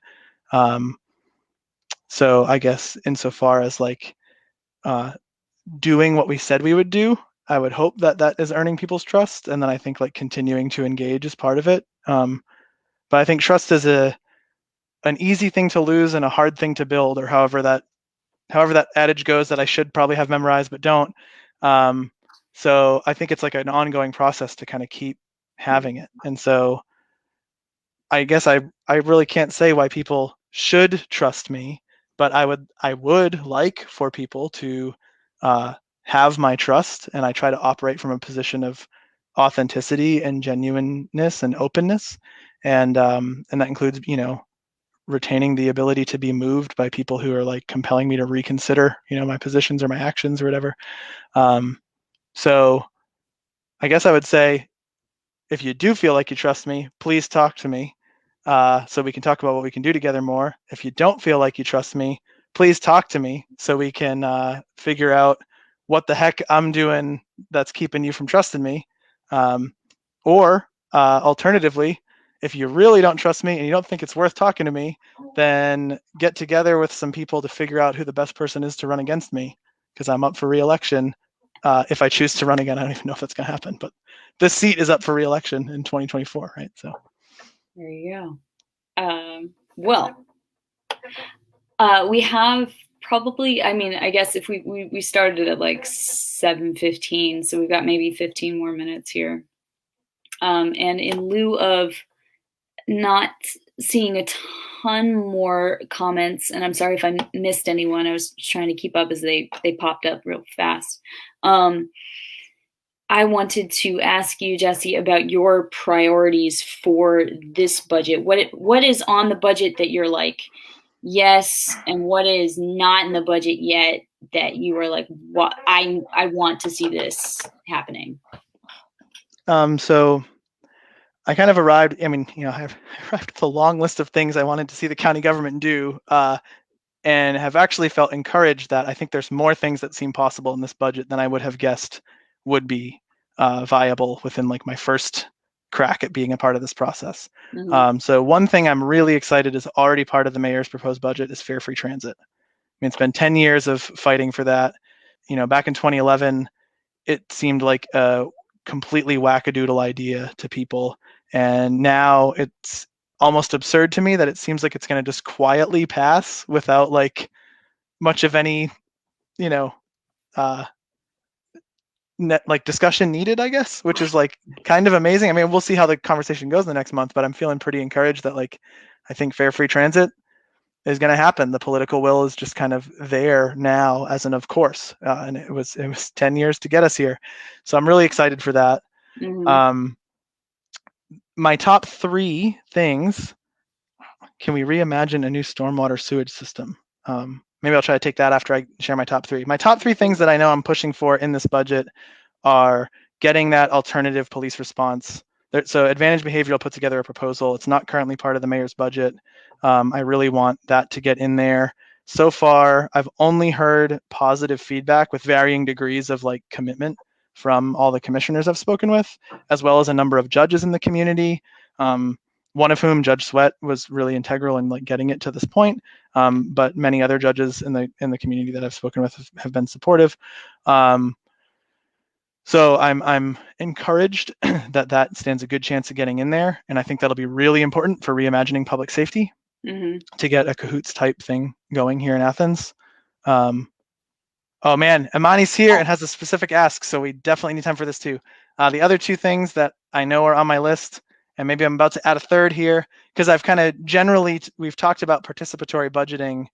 So I guess insofar as like doing what we said we would do, I would hope that that is earning people's trust. And then I think like continuing to engage is part of it. But I think trust is an easy thing to lose and a hard thing to build, or however that adage goes that I should probably have memorized but don't. So I think it's like an ongoing process to kind of keep having it. And so I guess I really can't say why people should trust me, but I would like for people to have my trust, and I try to operate from a position of authenticity and genuineness and openness, and that includes, retaining the ability to be moved by people who are like compelling me to reconsider, my positions or my actions or whatever. So I guess I would say, if you do feel like you trust me, please talk to me, so we can talk about what we can do together more. If you don't feel like you trust me, please talk to me so we can figure out what the heck I'm doing that's keeping you from trusting me. Or alternatively, if you really don't trust me and you don't think it's worth talking to me, then get together with some people to figure out who the best person is to run against me, because I'm up for re-election. If I choose to run again, I don't even know if that's going to happen, but this seat is up for re-election in 2024, right? So there you go. Well, we have probably, I mean, I guess if we started at like 7:15, so we've got maybe 15 more minutes here. And in lieu of not seeing a ton more comments, and I'm sorry if I missed anyone, I was trying to keep up as they popped up real fast. I wanted to ask you, Jesse, about your priorities for this budget. What is on the budget that you're like, yes, and what is not in the budget yet that you are like, what I want to see this happening? So I kind of arrived. I mean, I arrived with a long list of things I wanted to see the county government do, and have actually felt encouraged that I think there's more things that seem possible in this budget than I would have guessed would be viable within like my first crack at being a part of this process. Mm-hmm. So one thing I'm really excited is already part of the mayor's proposed budget is fare free transit. I mean, it's been 10 years of fighting for that. Back in 2011, it seemed like a completely wackadoodle idea to people, and now it's almost absurd to me that it seems like it's going to just quietly pass without like much of any, uh, like discussion needed, I guess, which is like kind of amazing. I mean, we'll see how the conversation goes in the next month, but I'm feeling pretty encouraged that like I think fare free transit is going to happen. The political will is just kind of there now as an of course, and it was 10 years to get us here, so I'm really excited for that. Mm-hmm. My top 3 things: can we reimagine a new stormwater sewage system? Maybe I'll try to take that after I share my top 3. My top 3 things that I know I'm pushing for in this budget are getting that alternative police response. So Advantage Behavioral put together a proposal. It's not currently part of the mayor's budget. I really want that to get in there. So far, I've only heard positive feedback with varying degrees of like commitment from all the commissioners I've spoken with, as well as a number of judges in the community. One of whom, Judge Sweat, was really integral in like getting it to this point. But many other judges in the community that I've spoken with have been supportive. So I'm encouraged that stands a good chance of getting in there, and I think that'll be really important for reimagining public safety, Mm-hmm. to get a cahoots type thing going here in Athens. Oh man, Amani's here and has a specific ask, so we definitely need time for this too. The other 2 things that I know are on my list, and maybe I'm about to add a third here, because I've kind of we've talked about participatory budgeting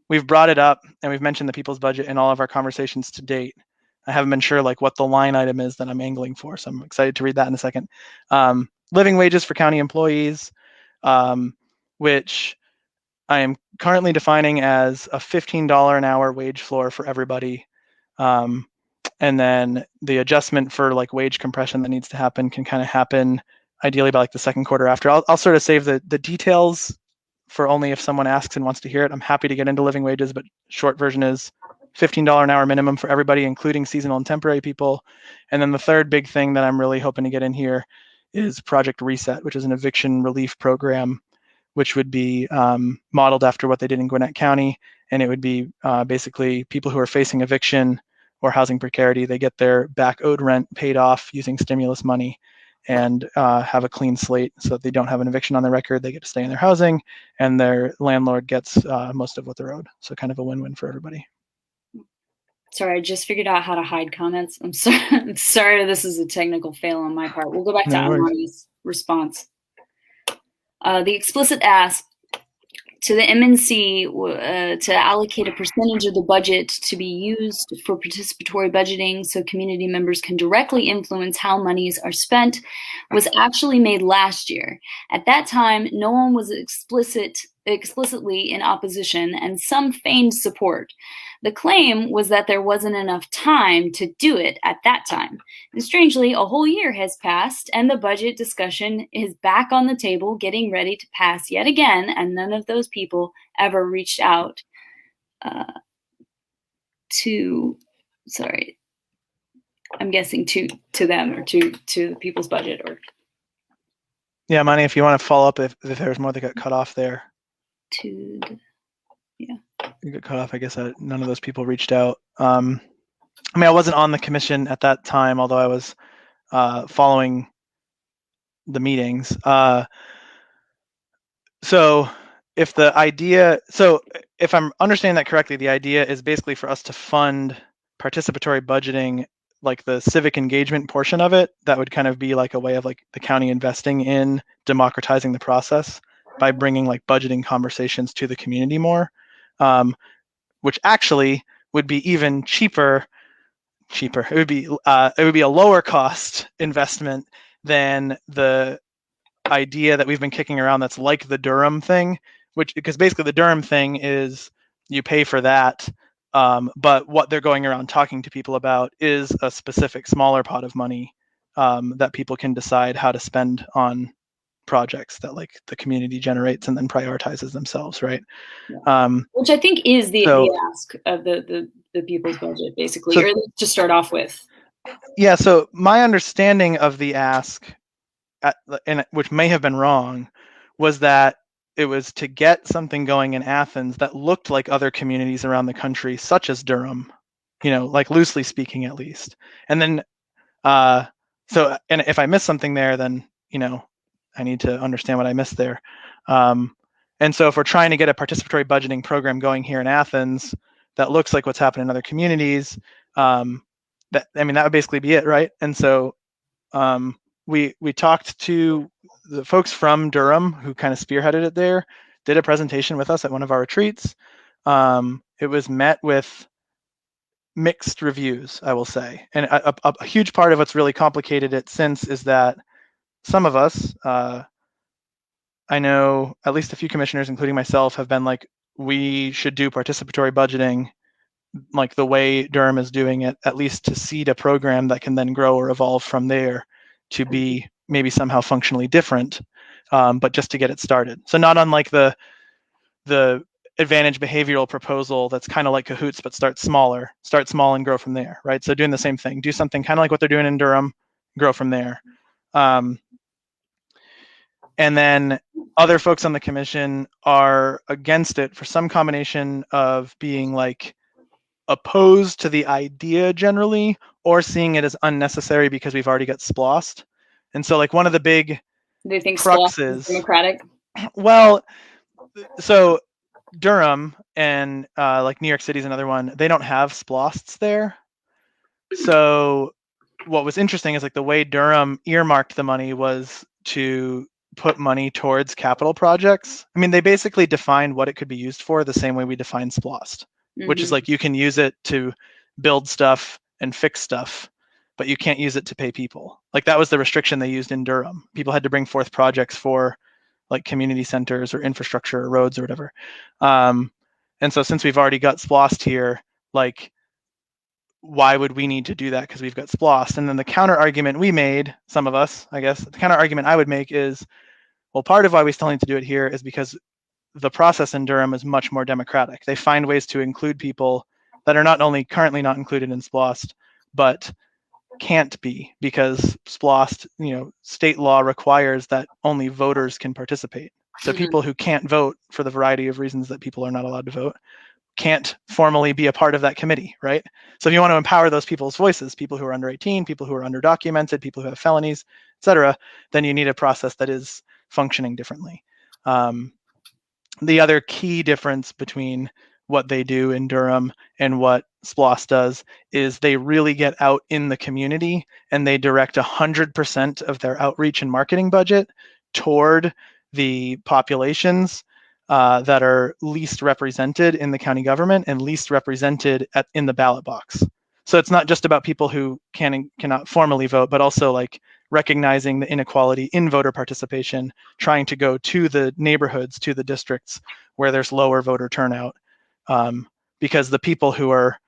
we've brought it up and we've mentioned the people's budget in all of our conversations to date. I haven't been sure like what the line item is that I'm angling for, so I'm excited to read that in a second. Living wages for county employees, which I am currently defining as a $15 an hour wage floor for everybody. And then the adjustment for like wage compression that needs to happen can kind of happen ideally by like the second quarter after. I'll sort of save the details for only if someone asks and wants to hear it. I'm happy to get into living wages, but short version is $15 an hour minimum for everybody, including seasonal and temporary people. And then the third big thing that I'm really hoping to get in here is Project Reset, which is an eviction relief program, which would be modeled after what they did in Gwinnett County. And it would be basically people who are facing eviction or housing precarity, they get their back owed rent paid off using stimulus money, and have a clean slate so that they don't have an eviction on their record. They get to stay in their housing, and their landlord gets most of what they're owed. So kind of a win-win for everybody. Sorry, I just figured out how to hide comments. I'm sorry. I'm sorry. This is a technical fail on my part. We'll go back to Amani's response. The explicit ask: to the MNC to allocate a percentage of the budget to be used for participatory budgeting so community members can directly influence how monies are spent was actually made last year. At that time, no one was explicitly in opposition, and some feigned support. The claim was that there wasn't enough time to do it at that time. And strangely, a whole year has passed, and the budget discussion is back on the table, getting ready to pass yet again, and none of those people ever reached out I'm guessing to them or to the people's budget. Or Yeah, Money, if you want to follow up if there's more that got cut off there. You got cut off. I guess none of those people reached out. I mean, I wasn't on the commission at that time, although I was following the meetings. So if I'm understanding that correctly, the idea is basically for us to fund participatory budgeting, like the civic engagement portion of it. That would kind of be like a way of like the county investing in democratizing the process by bringing like budgeting conversations to the community more, which actually would be even cheaper. It would be a lower cost investment than the idea that we've been kicking around that's like the Durham thing, because basically the Durham thing is you pay for that, but what they're going around talking to people about is a specific smaller pot of money that people can decide how to spend on projects that like the community generates and then prioritizes themselves, right? Yeah. Which I think is the ask of the people's budget, basically, or to start off with. Yeah, so my understanding of the ask, and which may have been wrong, was that it was to get something going in Athens that looked like other communities around the country, such as Durham, like loosely speaking at least. And then, and if I missed something there, then, I need to understand what I missed there. And so if we're trying to get a participatory budgeting program going here in Athens that looks like what's happening in other communities, that would basically be it, right? And so we talked to the folks from Durham who kind of spearheaded it there, did a presentation with us at one of our retreats. It was met with mixed reviews, I will say. And a huge part of what's really complicated it since is that some of us, I know at least a few commissioners, including myself, have been like, we should do participatory budgeting like the way Durham is doing it, at least to seed a program that can then grow or evolve from there to be maybe somehow functionally different, but just to get it started. So not unlike the advantage behavioral proposal that's kind of like Cahoots, but start small and grow from there, right? So doing the same thing, do something kind of like what they're doing in Durham, grow from there. And then other folks on the commission are against it for some combination of being like opposed to the idea generally, or seeing it as unnecessary because we've already got splossed. And so like one of the big cruxes is democratic. Well, so Durham and like New York City is another one. They don't have splosts there. So what was interesting is like the way Durham earmarked the money was to put money towards capital projects. I mean, they basically defined what it could be used for the same way we define splost, which is like you can use it to build stuff and fix stuff, but you can't use it to pay people. Like that was the restriction they used in Durham. People had to bring forth projects for like community centers or infrastructure or roads or whatever. And so since we've already got splost here, like why would we need to do that? Because we've got splost. And then the counter argument we made, some of us, I guess, the counter argument I would make is, well, part of why we still need to do it here is because the process in Durham is much more democratic. They find ways to include people that are not only currently not included in splost, but can't be because splost, state law requires that only voters can participate. So people who can't vote for the variety of reasons that people are not allowed to vote can't formally be a part of that committee, right? So if you want to empower those people's voices, people who are under 18, people who are underdocumented, people who have felonies, et cetera, then you need a process that is functioning differently. The other key difference between what they do in Durham and what SPLOST does is they really get out in the community and they direct 100% of their outreach and marketing budget toward the populations that are least represented in the county government and least represented in the ballot box. So it's not just about people who can and cannot formally vote, but also like recognizing the inequality in voter participation, trying to go to the neighborhoods, to the districts where there's lower voter turnout, because the people who are,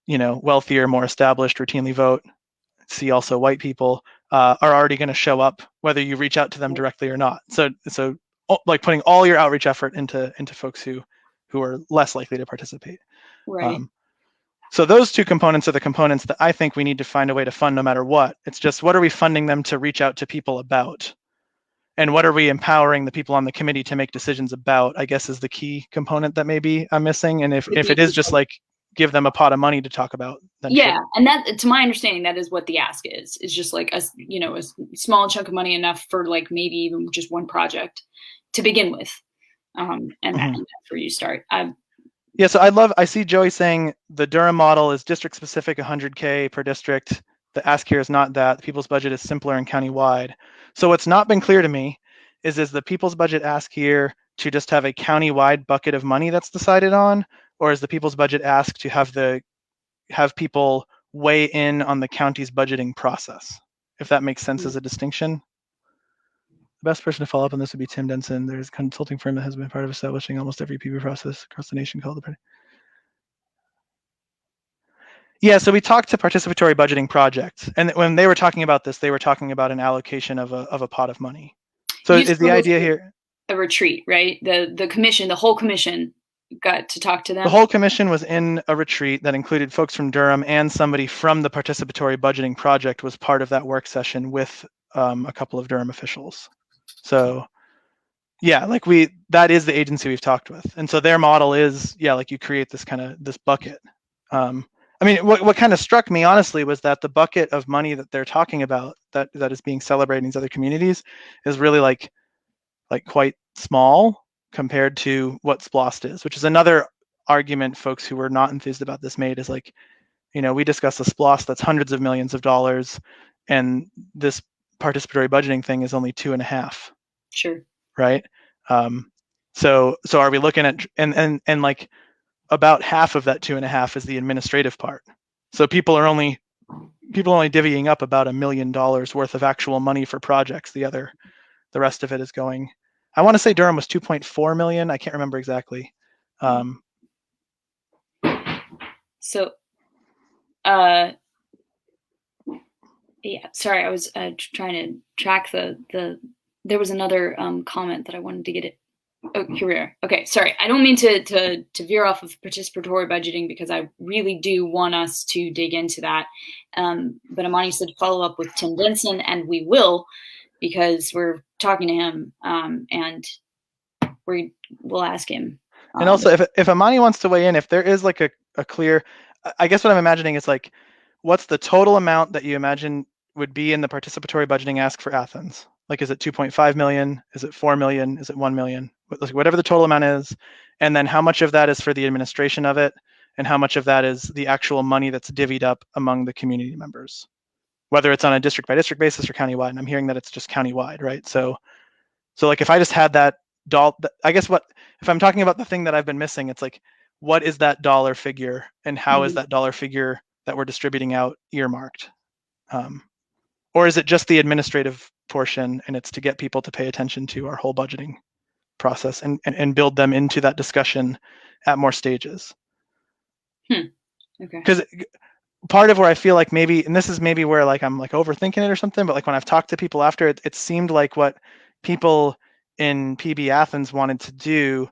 wealthier, more established, routinely vote. See also white people are already going to show up whether you reach out to them directly or not. So like putting all your outreach effort into folks who are less likely to participate. Right. So those two components are the components that I think we need to find a way to fund no matter what. It's just, what are we funding them to reach out to people about? And what are we empowering the people on the committee to make decisions about, I guess, is the key component that maybe I'm missing. And if it is just like give them a pot of money to talk about, then yeah, sure. And that, to my understanding, that is what the ask is just like a small chunk of money, enough for like maybe even just one project to begin with. And that's where you start. Yeah, so I see Joey saying the Durham model is district specific, 100K per district. The ask here is not that. The people's budget is simpler and county-wide. So what's not been clear to me is the people's budget ask here to just have a county-wide bucket of money that's decided on, or is the people's budget ask to have people weigh in on the county's budgeting process, if that makes sense as a distinction? The best person to follow up on this would be Tim Denson. There's a consulting firm that has been part of establishing almost every PB process across the nation called the. Yeah, so we talked to Participatory Budgeting Project, and when they were talking about this, they were talking about an allocation of a pot of money. So is the idea here a retreat, right? The commission, the whole commission got to talk to them? The whole commission was in a retreat that included folks from Durham, and somebody from the Participatory Budgeting Project was part of that work session with a couple of Durham officials. So yeah, like that is the agency we've talked with. And so their model is, yeah, like you create this bucket. I mean, what kind of struck me, honestly, was that the bucket of money that they're talking about that is being celebrated in these other communities is really like quite small compared to what SPLOST is, which is another argument folks who were not enthused about this made, is like, we discussed a SPLOST that's hundreds of millions of dollars, and this participatory budgeting thing is only 2.5. Sure. Right. So are we looking at, and like about half of that 2.5 is the administrative part. So people are only divvying up about $1 million worth of actual money for projects. The rest of it is going, I want to say Durham was 2.4 million. I can't remember exactly. So, yeah, sorry, I was trying to track there was another comment that I wanted to get it. Oh, here we are. Okay, sorry. I don't mean to veer off of participatory budgeting, because I really do want us to dig into that. But Amani said follow up with Tim Denson, and we will, because we're talking to him, and we'll ask him. And also, if Amani wants to weigh in, if there is like a clear, I guess what I'm imagining is like, what's the total amount that you imagine would be in the participatory budgeting ask for Athens? Like, is it 2.5 million? Is it 4 million? Is it 1 million? Whatever the total amount is. And then how much of that is for the administration of it? And how much of that is the actual money that's divvied up among the community members? Whether it's on a district by district basis or countywide. And I'm hearing that it's just countywide, right? So like if I just had that I guess if I'm talking about the thing that I've been missing, it's like, what is that dollar figure, and how is that dollar figure that we're distributing out earmarked? Or is it just the administrative portion, and it's to get people to pay attention to our whole budgeting process and build them into that discussion at more stages? Okay. Because part of where I feel like maybe, and this is maybe where like I'm like overthinking it or something, but like when I've talked to people after, it seemed like what people in PB Athens wanted to do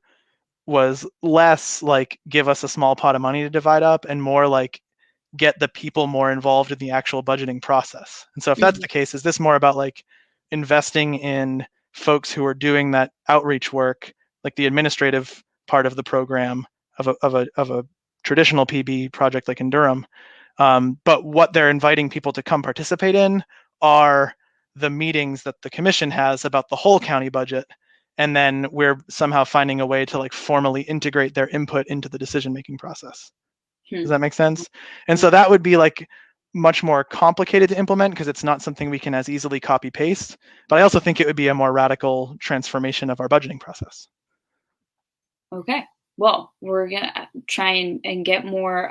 was less like give us a small pot of money to divide up, and more like get the people more involved in the actual budgeting process. And so if that's the case, is this more about like investing in folks who are doing that outreach work, like the administrative part of the program of a traditional PB project like in Durham, but what they're inviting people to come participate in are the meetings that the commission has about the whole county budget, and then we're somehow finding a way to like formally integrate their input into the decision-making process. Does that make sense? And so that would be like much more complicated to implement, because it's not something we can as easily copy paste. But I also think it would be a more radical transformation of our budgeting process. Okay. Well, we're gonna try and get more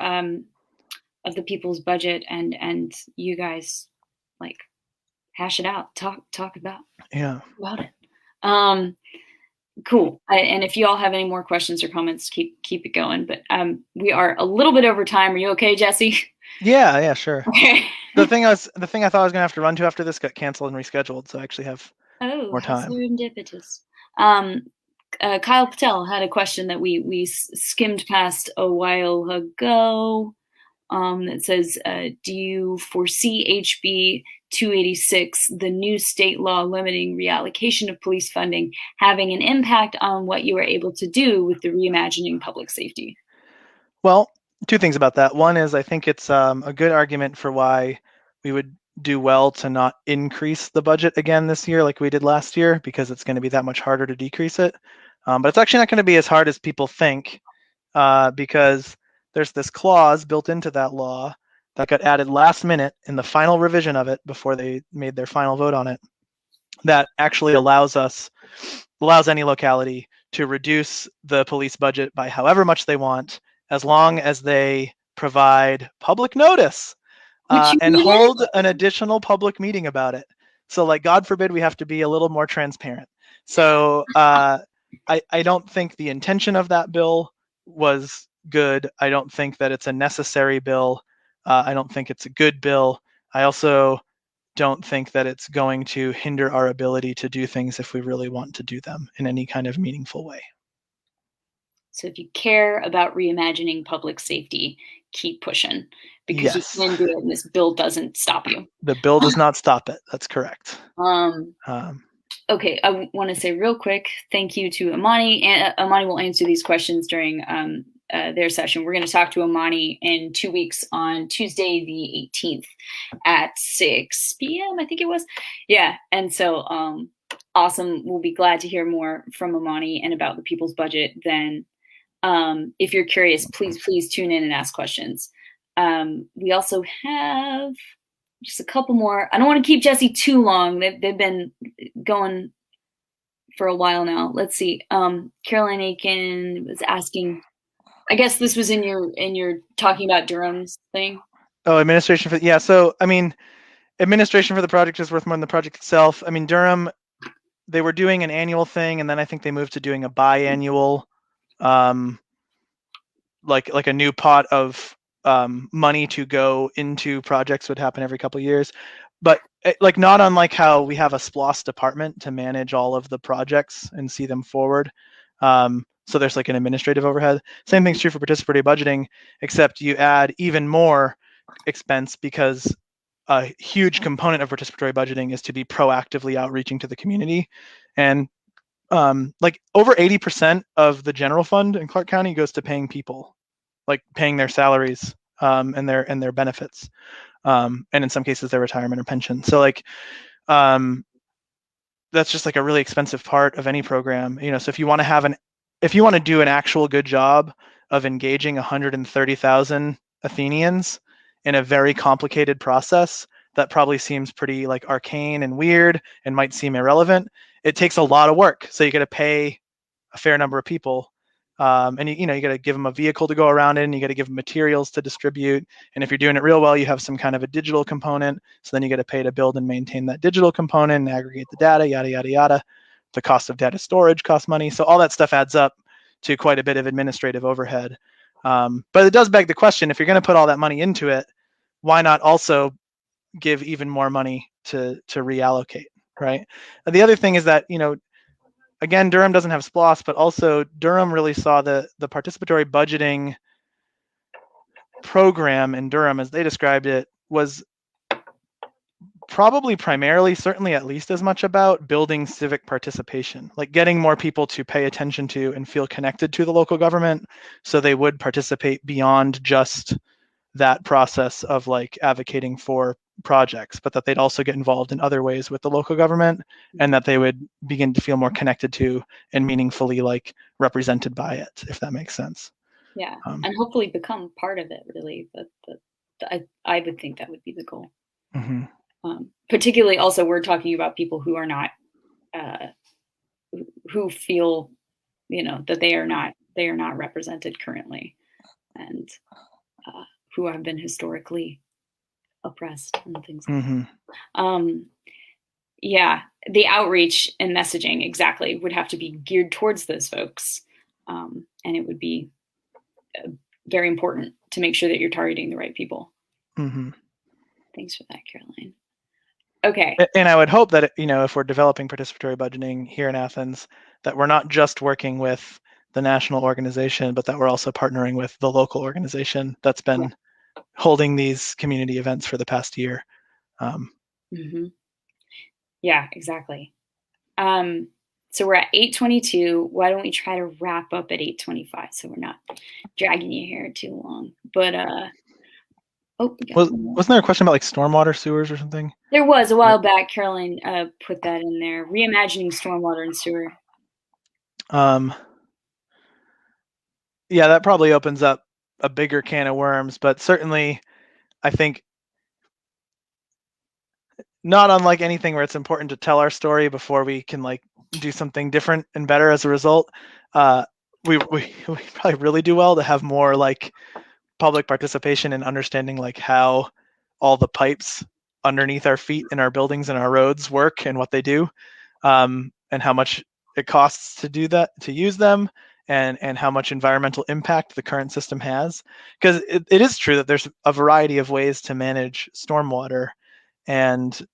of the people's budget, and you guys like hash it out, talk Yeah. about it. Um, cool. And if you all have any more questions or comments, keep it going. But we are a little bit over time. Are you okay, Jesse? Yeah, sure. Okay. The thing I thought I was gonna have to run to after this got canceled and rescheduled, so I actually have Oh, more how time. serendipitous. Um, Kyle Patel had a question that we skimmed past a while ago. That says, do you foresee HB 286, the new state law limiting reallocation of police funding, having an impact on what you are able to do with the reimagining public safety? Well, two things about that. One is I think it's a good argument for why we would do well to not increase the budget again this year like we did last year, because it's going to be that much harder to decrease it. But it's actually not going to be as hard as people think, because there's this clause built into that law that got added last minute in the final revision of it before they made their final vote on it, that actually allows any locality to reduce the police budget by however much they want, as long as they provide public notice Which you and needed? hold an additional public meeting about it. So, like, God forbid we have to be a little more transparent. So, I don't think the intention of that bill was good. I don't think that it's a necessary bill. I don't think it's a good bill. I also don't think that it's going to hinder our ability to do things if we really want to do them in any kind of meaningful way. So if you care about reimagining public safety, keep pushing because you Yes, can do it and this bill doesn't stop you. the bill does not stop it. That's correct. Um, Um, okay, I want to say real quick, thank you to Amani. And Amani will answer these questions during their session. We're going to talk to Amani in 2 weeks on Tuesday, the 18th at 6 p.m. I think it was. Yeah. And so awesome. We'll be glad to hear more from Amani and about the people's budget. Then if you're curious, please tune in and ask questions. We also have just a couple more. I don't want to keep Jesse too long. They've been going for a while now. Let's see. Caroline Aiken was asking. I guess this was in your talking about Durham's thing. oh, administration for So I mean, administration for the project is worth more than the project itself. I mean, Durham, they were doing an annual thing, and then I think they moved to doing a biannual, like a new pot of money to go into projects would happen every couple of years. But like, not unlike how we have a SPLOS department to manage all of the projects and see them forward. So there's like an administrative overhead. Same thing's true for participatory budgeting, except you add even more expense because a huge component of participatory budgeting is to be proactively outreaching to the community. And like over 80% of the general fund in Clark County goes to paying people, like paying their salaries and their benefits, and in some cases their retirement or pension. So like that's just like a really expensive part of any program. So if you want to do an actual good job of engaging 130,000 Athenians in a very complicated process that probably seems pretty like arcane and weird and might seem irrelevant, it takes a lot of work. So you got to pay a fair number of people, and you got to give them a vehicle to go around in, and you got to give them materials to distribute. And if you're doing it real well, you have some kind of a digital component. So then you got to pay to build and maintain that digital component and aggregate the data, yada, yada, yada. The cost of data storage costs money. So all that stuff adds up to quite a bit of administrative overhead. But it does beg the question, if you're going to put all that money into it, why not also give even more money to reallocate, right? The other thing is that, again, Durham doesn't have SPLOS, but also Durham really saw the participatory budgeting program in Durham, as they described it, was probably primarily, certainly at least as much about building civic participation, like getting more people to pay attention to and feel connected to the local government so they would participate beyond just that process of like advocating for projects, but that they'd also get involved in other ways with the local government, and that they would begin to feel more connected to and meaningfully like represented by it, if that makes sense. Yeah, and hopefully become part of it. Really, I would think that would be the goal. Mm-hmm. Particularly, also, we're talking about people who are not, who feel, that they are not they are not represented currently, and who have been historically oppressed and things like that. Yeah, the outreach and messaging exactly would have to be geared towards those folks. And it would be very important to make sure that you're targeting the right people. Thanks for that, Caroline. Okay. And I would hope that, if we're developing participatory budgeting here in Athens, that we're not just working with the national organization, but that we're also partnering with the local organization that's been holding these community events for the past year. Yeah, exactly. So we're at 8:22. Why don't we try to wrap up at 8:25 so we're not dragging you here too long? But wasn't there a question about like stormwater sewers or something? There was a while back. Caroline put that in there. Reimagining stormwater and sewer. Yeah, that probably opens up a bigger can of worms, but certainly I think not unlike anything where it's important to tell our story before we can like do something different and better as a result. We probably really do well to have more like public participation and understanding like how all the pipes underneath our feet in our buildings and our roads work and what they do, and how much it costs to do that, to use them, and how much environmental impact the current system has. Because it is true that there's a variety of ways to manage stormwater, and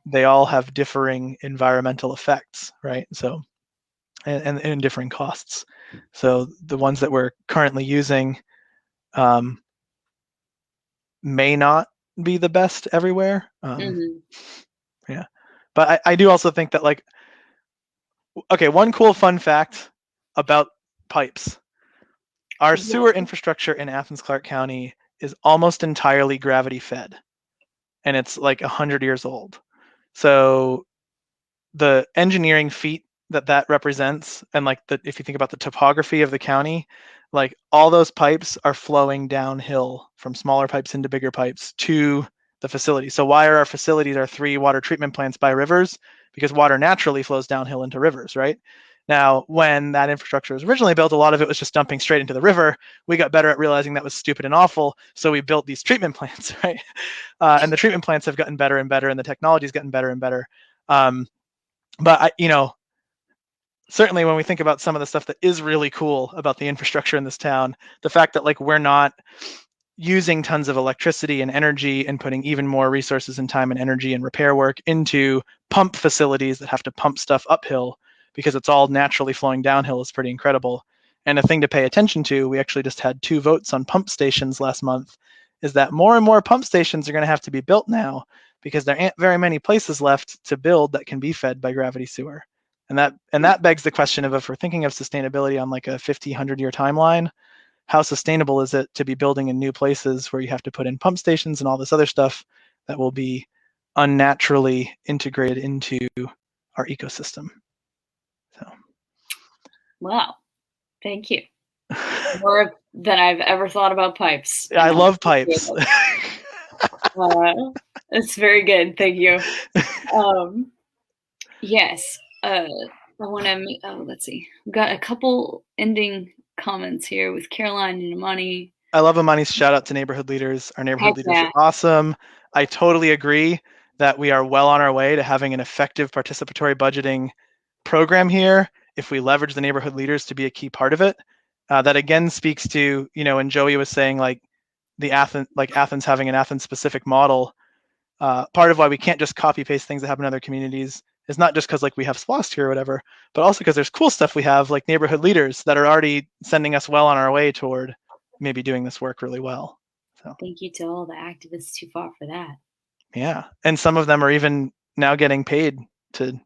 they all have differing environmental effects, right? So, and differing costs. So the ones that we're currently using may not be the best everywhere. Yeah, but I do also think that like, okay, one cool fun fact about pipes. Our sewer infrastructure in Athens, Clarke County is almost entirely gravity fed, and it's like 100 years old. So the engineering feat that represents, and like if you think about the topography of the county, like all those pipes are flowing downhill from smaller pipes into bigger pipes to the facility. So why are our facilities, our 3 water treatment plants by rivers? Because water naturally flows downhill into rivers, right? Now, when that infrastructure was originally built, a lot of it was just dumping straight into the river. We got better at realizing that was stupid and awful, so we built these treatment plants, right? And the treatment plants have gotten better and better, and the technology's gotten better and better. But certainly when we think about some of the stuff that is really cool about the infrastructure in this town, the fact that like we're not using tons of electricity and energy and putting even more resources and time and energy and repair work into pump facilities that have to pump stuff uphill because it's all naturally flowing downhill is pretty incredible. And a thing to pay attention to, we actually just had 2 votes on pump stations last month, is that more and more pump stations are going to have to be built now because there aren't very many places left to build that can be fed by gravity sewer. And that begs the question of, if we're thinking of sustainability on like a 50, 100-year timeline, how sustainable is it to be building in new places where you have to put in pump stations and all this other stuff that will be unnaturally integrated into our ecosystem? So, wow, thank you. More than I've ever thought about pipes. I love pipes. It's very good. Thank you. Yes. I want to make, let's see. We've got a couple ending comments here with Caroline and Imani. I love Imani's shout out to neighborhood leaders. Our neighborhood leaders are awesome. I totally agree that we are well on our way to having an effective participatory budgeting program here if we leverage the neighborhood leaders to be a key part of it. That again speaks to, and Joey was saying like Athens having an Athens specific model. Part of why we can't just copy paste things that happen in other communities is not just because like we have SPLOST here or whatever, but also because there's cool stuff we have like neighborhood leaders that are already sending us well on our way toward maybe doing this work really well. So thank you to all the activists who fought for that. Yeah, and some of them are even now getting paid to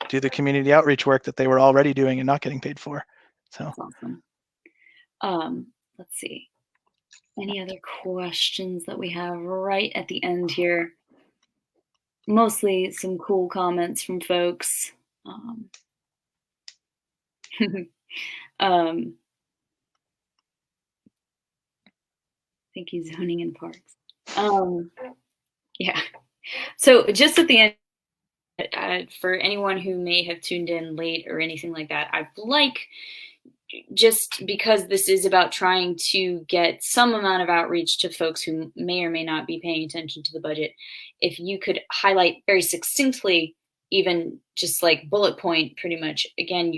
do the community outreach work that they were already doing and not getting paid for. So that's awesome. Let's see. Any other questions that we have right at the end here? Mostly some cool comments from folks. Thank you, zoning and parks. Yeah. So just at the end, for anyone who may have tuned in late or anything like that, I'd like just because this is about trying to get some amount of outreach to folks who may or may not be paying attention to the budget, if you could highlight very succinctly, even just like bullet point, pretty much, again,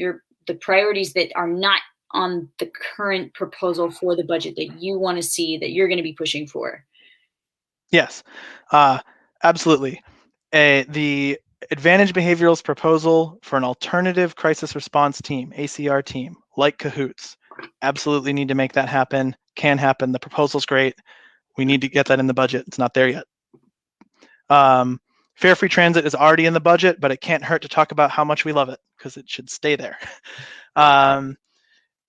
the priorities that are not on the current proposal for the budget that you want to see, that you're going to be pushing for. Yes, absolutely. The Advantage Behavioral's proposal for an alternative crisis response team, ACR team, like Cahoots, absolutely need to make that happen. Can happen. The proposal's great. We need to get that in the budget. It's not there yet. Fare free transit is already in the budget, but it can't hurt to talk about how much we love it, because it should stay there.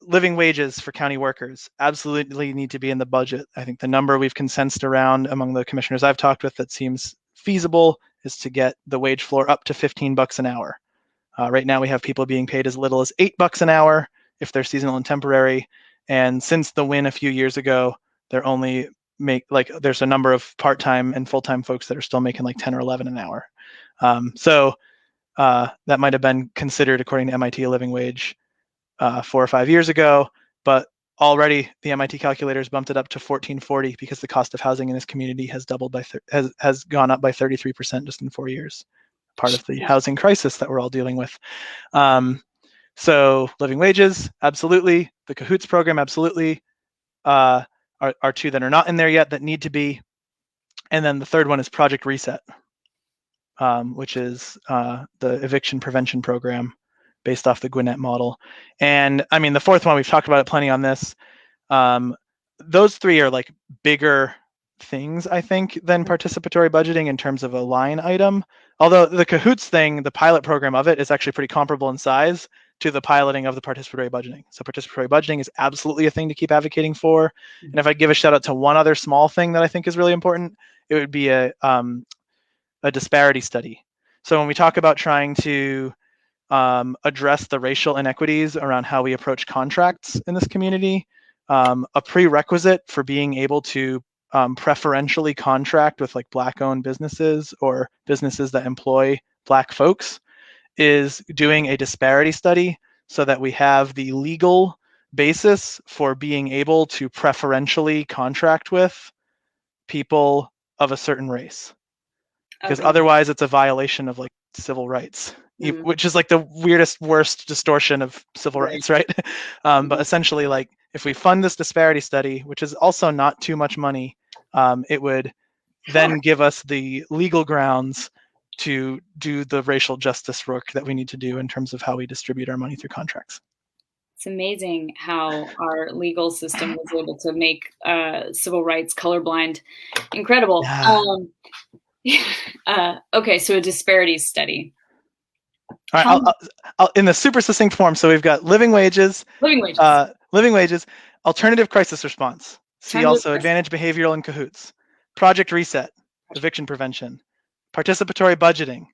Living wages for county workers absolutely need to be in the budget. I think the number we've consensus around among the commissioners I've talked with that seems feasible is to get the wage floor up to $15 an hour. Right now we have people being paid as little as $8 an hour if they're seasonal and temporary. And since the win a few years ago, they're only there's a number of part-time and full-time folks that are still making like 10 or 11 an hour. So that might have been considered, according to MIT, a living wage 4 or 5 years ago, but already the MIT calculators bumped it up to $14.40 because the cost of housing in this community has doubled has gone up by 33% just in 4 years. Part of the housing crisis that we're all dealing with. So living wages, absolutely. The Cahoots program, absolutely. Are two that are not in there yet that need to be. And then the third one is Project Reset, which is the eviction prevention program based off the Gwinnett model. And I mean, the fourth one, we've talked about it plenty on this. Those three are like bigger things, I think, than participatory budgeting in terms of a line item. Although the Cahoots thing, the pilot program of it, is actually pretty comparable in size to the piloting of the participatory budgeting. So participatory budgeting is absolutely a thing to keep advocating for. And if I give a shout out to one other small thing that I think is really important, it would be a disparity study. So when we talk about trying to address the racial inequities around how we approach contracts in this community, a prerequisite for being able to preferentially contract with like Black-owned businesses or businesses that employ Black folks is doing a disparity study so that we have the legal basis for being able to preferentially contract with people of a certain race. Because otherwise it's a violation of like civil rights, which is like the weirdest, worst distortion of civil rights, right? But essentially, like, if we fund this disparity study, which is also not too much money, it would then give us the legal grounds to do the racial justice work that we need to do in terms of how we distribute our money through contracts. It's amazing how our legal system was able to make civil rights colorblind. Incredible. Yeah. Okay, so a disparity study. All right, I'll in the super succinct form. So we've got living wages, alternative crisis response. See also Advantage Behavioral and Cahoots, Project Reset, eviction prevention, participatory budgeting.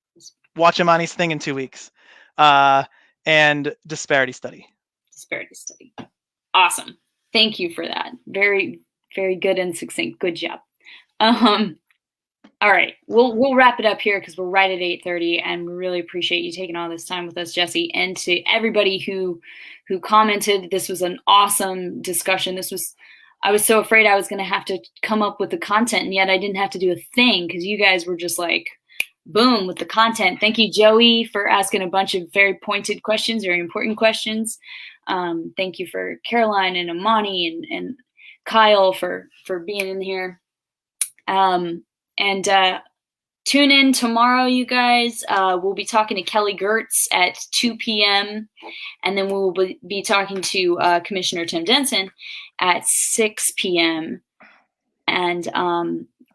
Watch Imani's thing in 2 weeks, and disparity study. Disparity study. Awesome. Thank you for that. Very, very good and succinct. Good job. All right, we'll wrap it up here because we're right at 8:30, and we really appreciate you taking all this time with us, Jesse, and to everybody who commented. This was an awesome discussion. I was so afraid I was going to have to come up with the content, and yet I didn't have to do a thing because you guys were just like, boom, with the content. Thank you, Joey, for asking a bunch of very pointed questions, very important questions. Thank you for Caroline and Amani and Kyle for being in here. And tune in tomorrow, you guys. We'll be talking to Kelly Gertz at 2 p.m. And then we will be talking to Commissioner Tim Denson at 6 p.m. And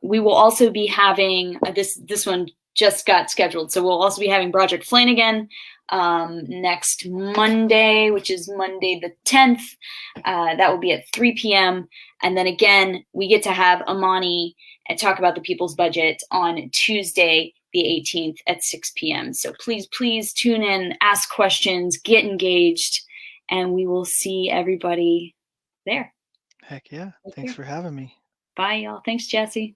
we will also be having, this one just got scheduled, so we'll also be having Broderick Flanagan next Monday, which is Monday the 10th. That will be at 3 p.m. And then again, we get to have Amani and talk about the people's budget on Tuesday, the 18th at 6 p.m. So please tune in, ask questions, get engaged, and we will see everybody there. Heck yeah. Thanks for having me. Bye, y'all. Thanks, Jesse.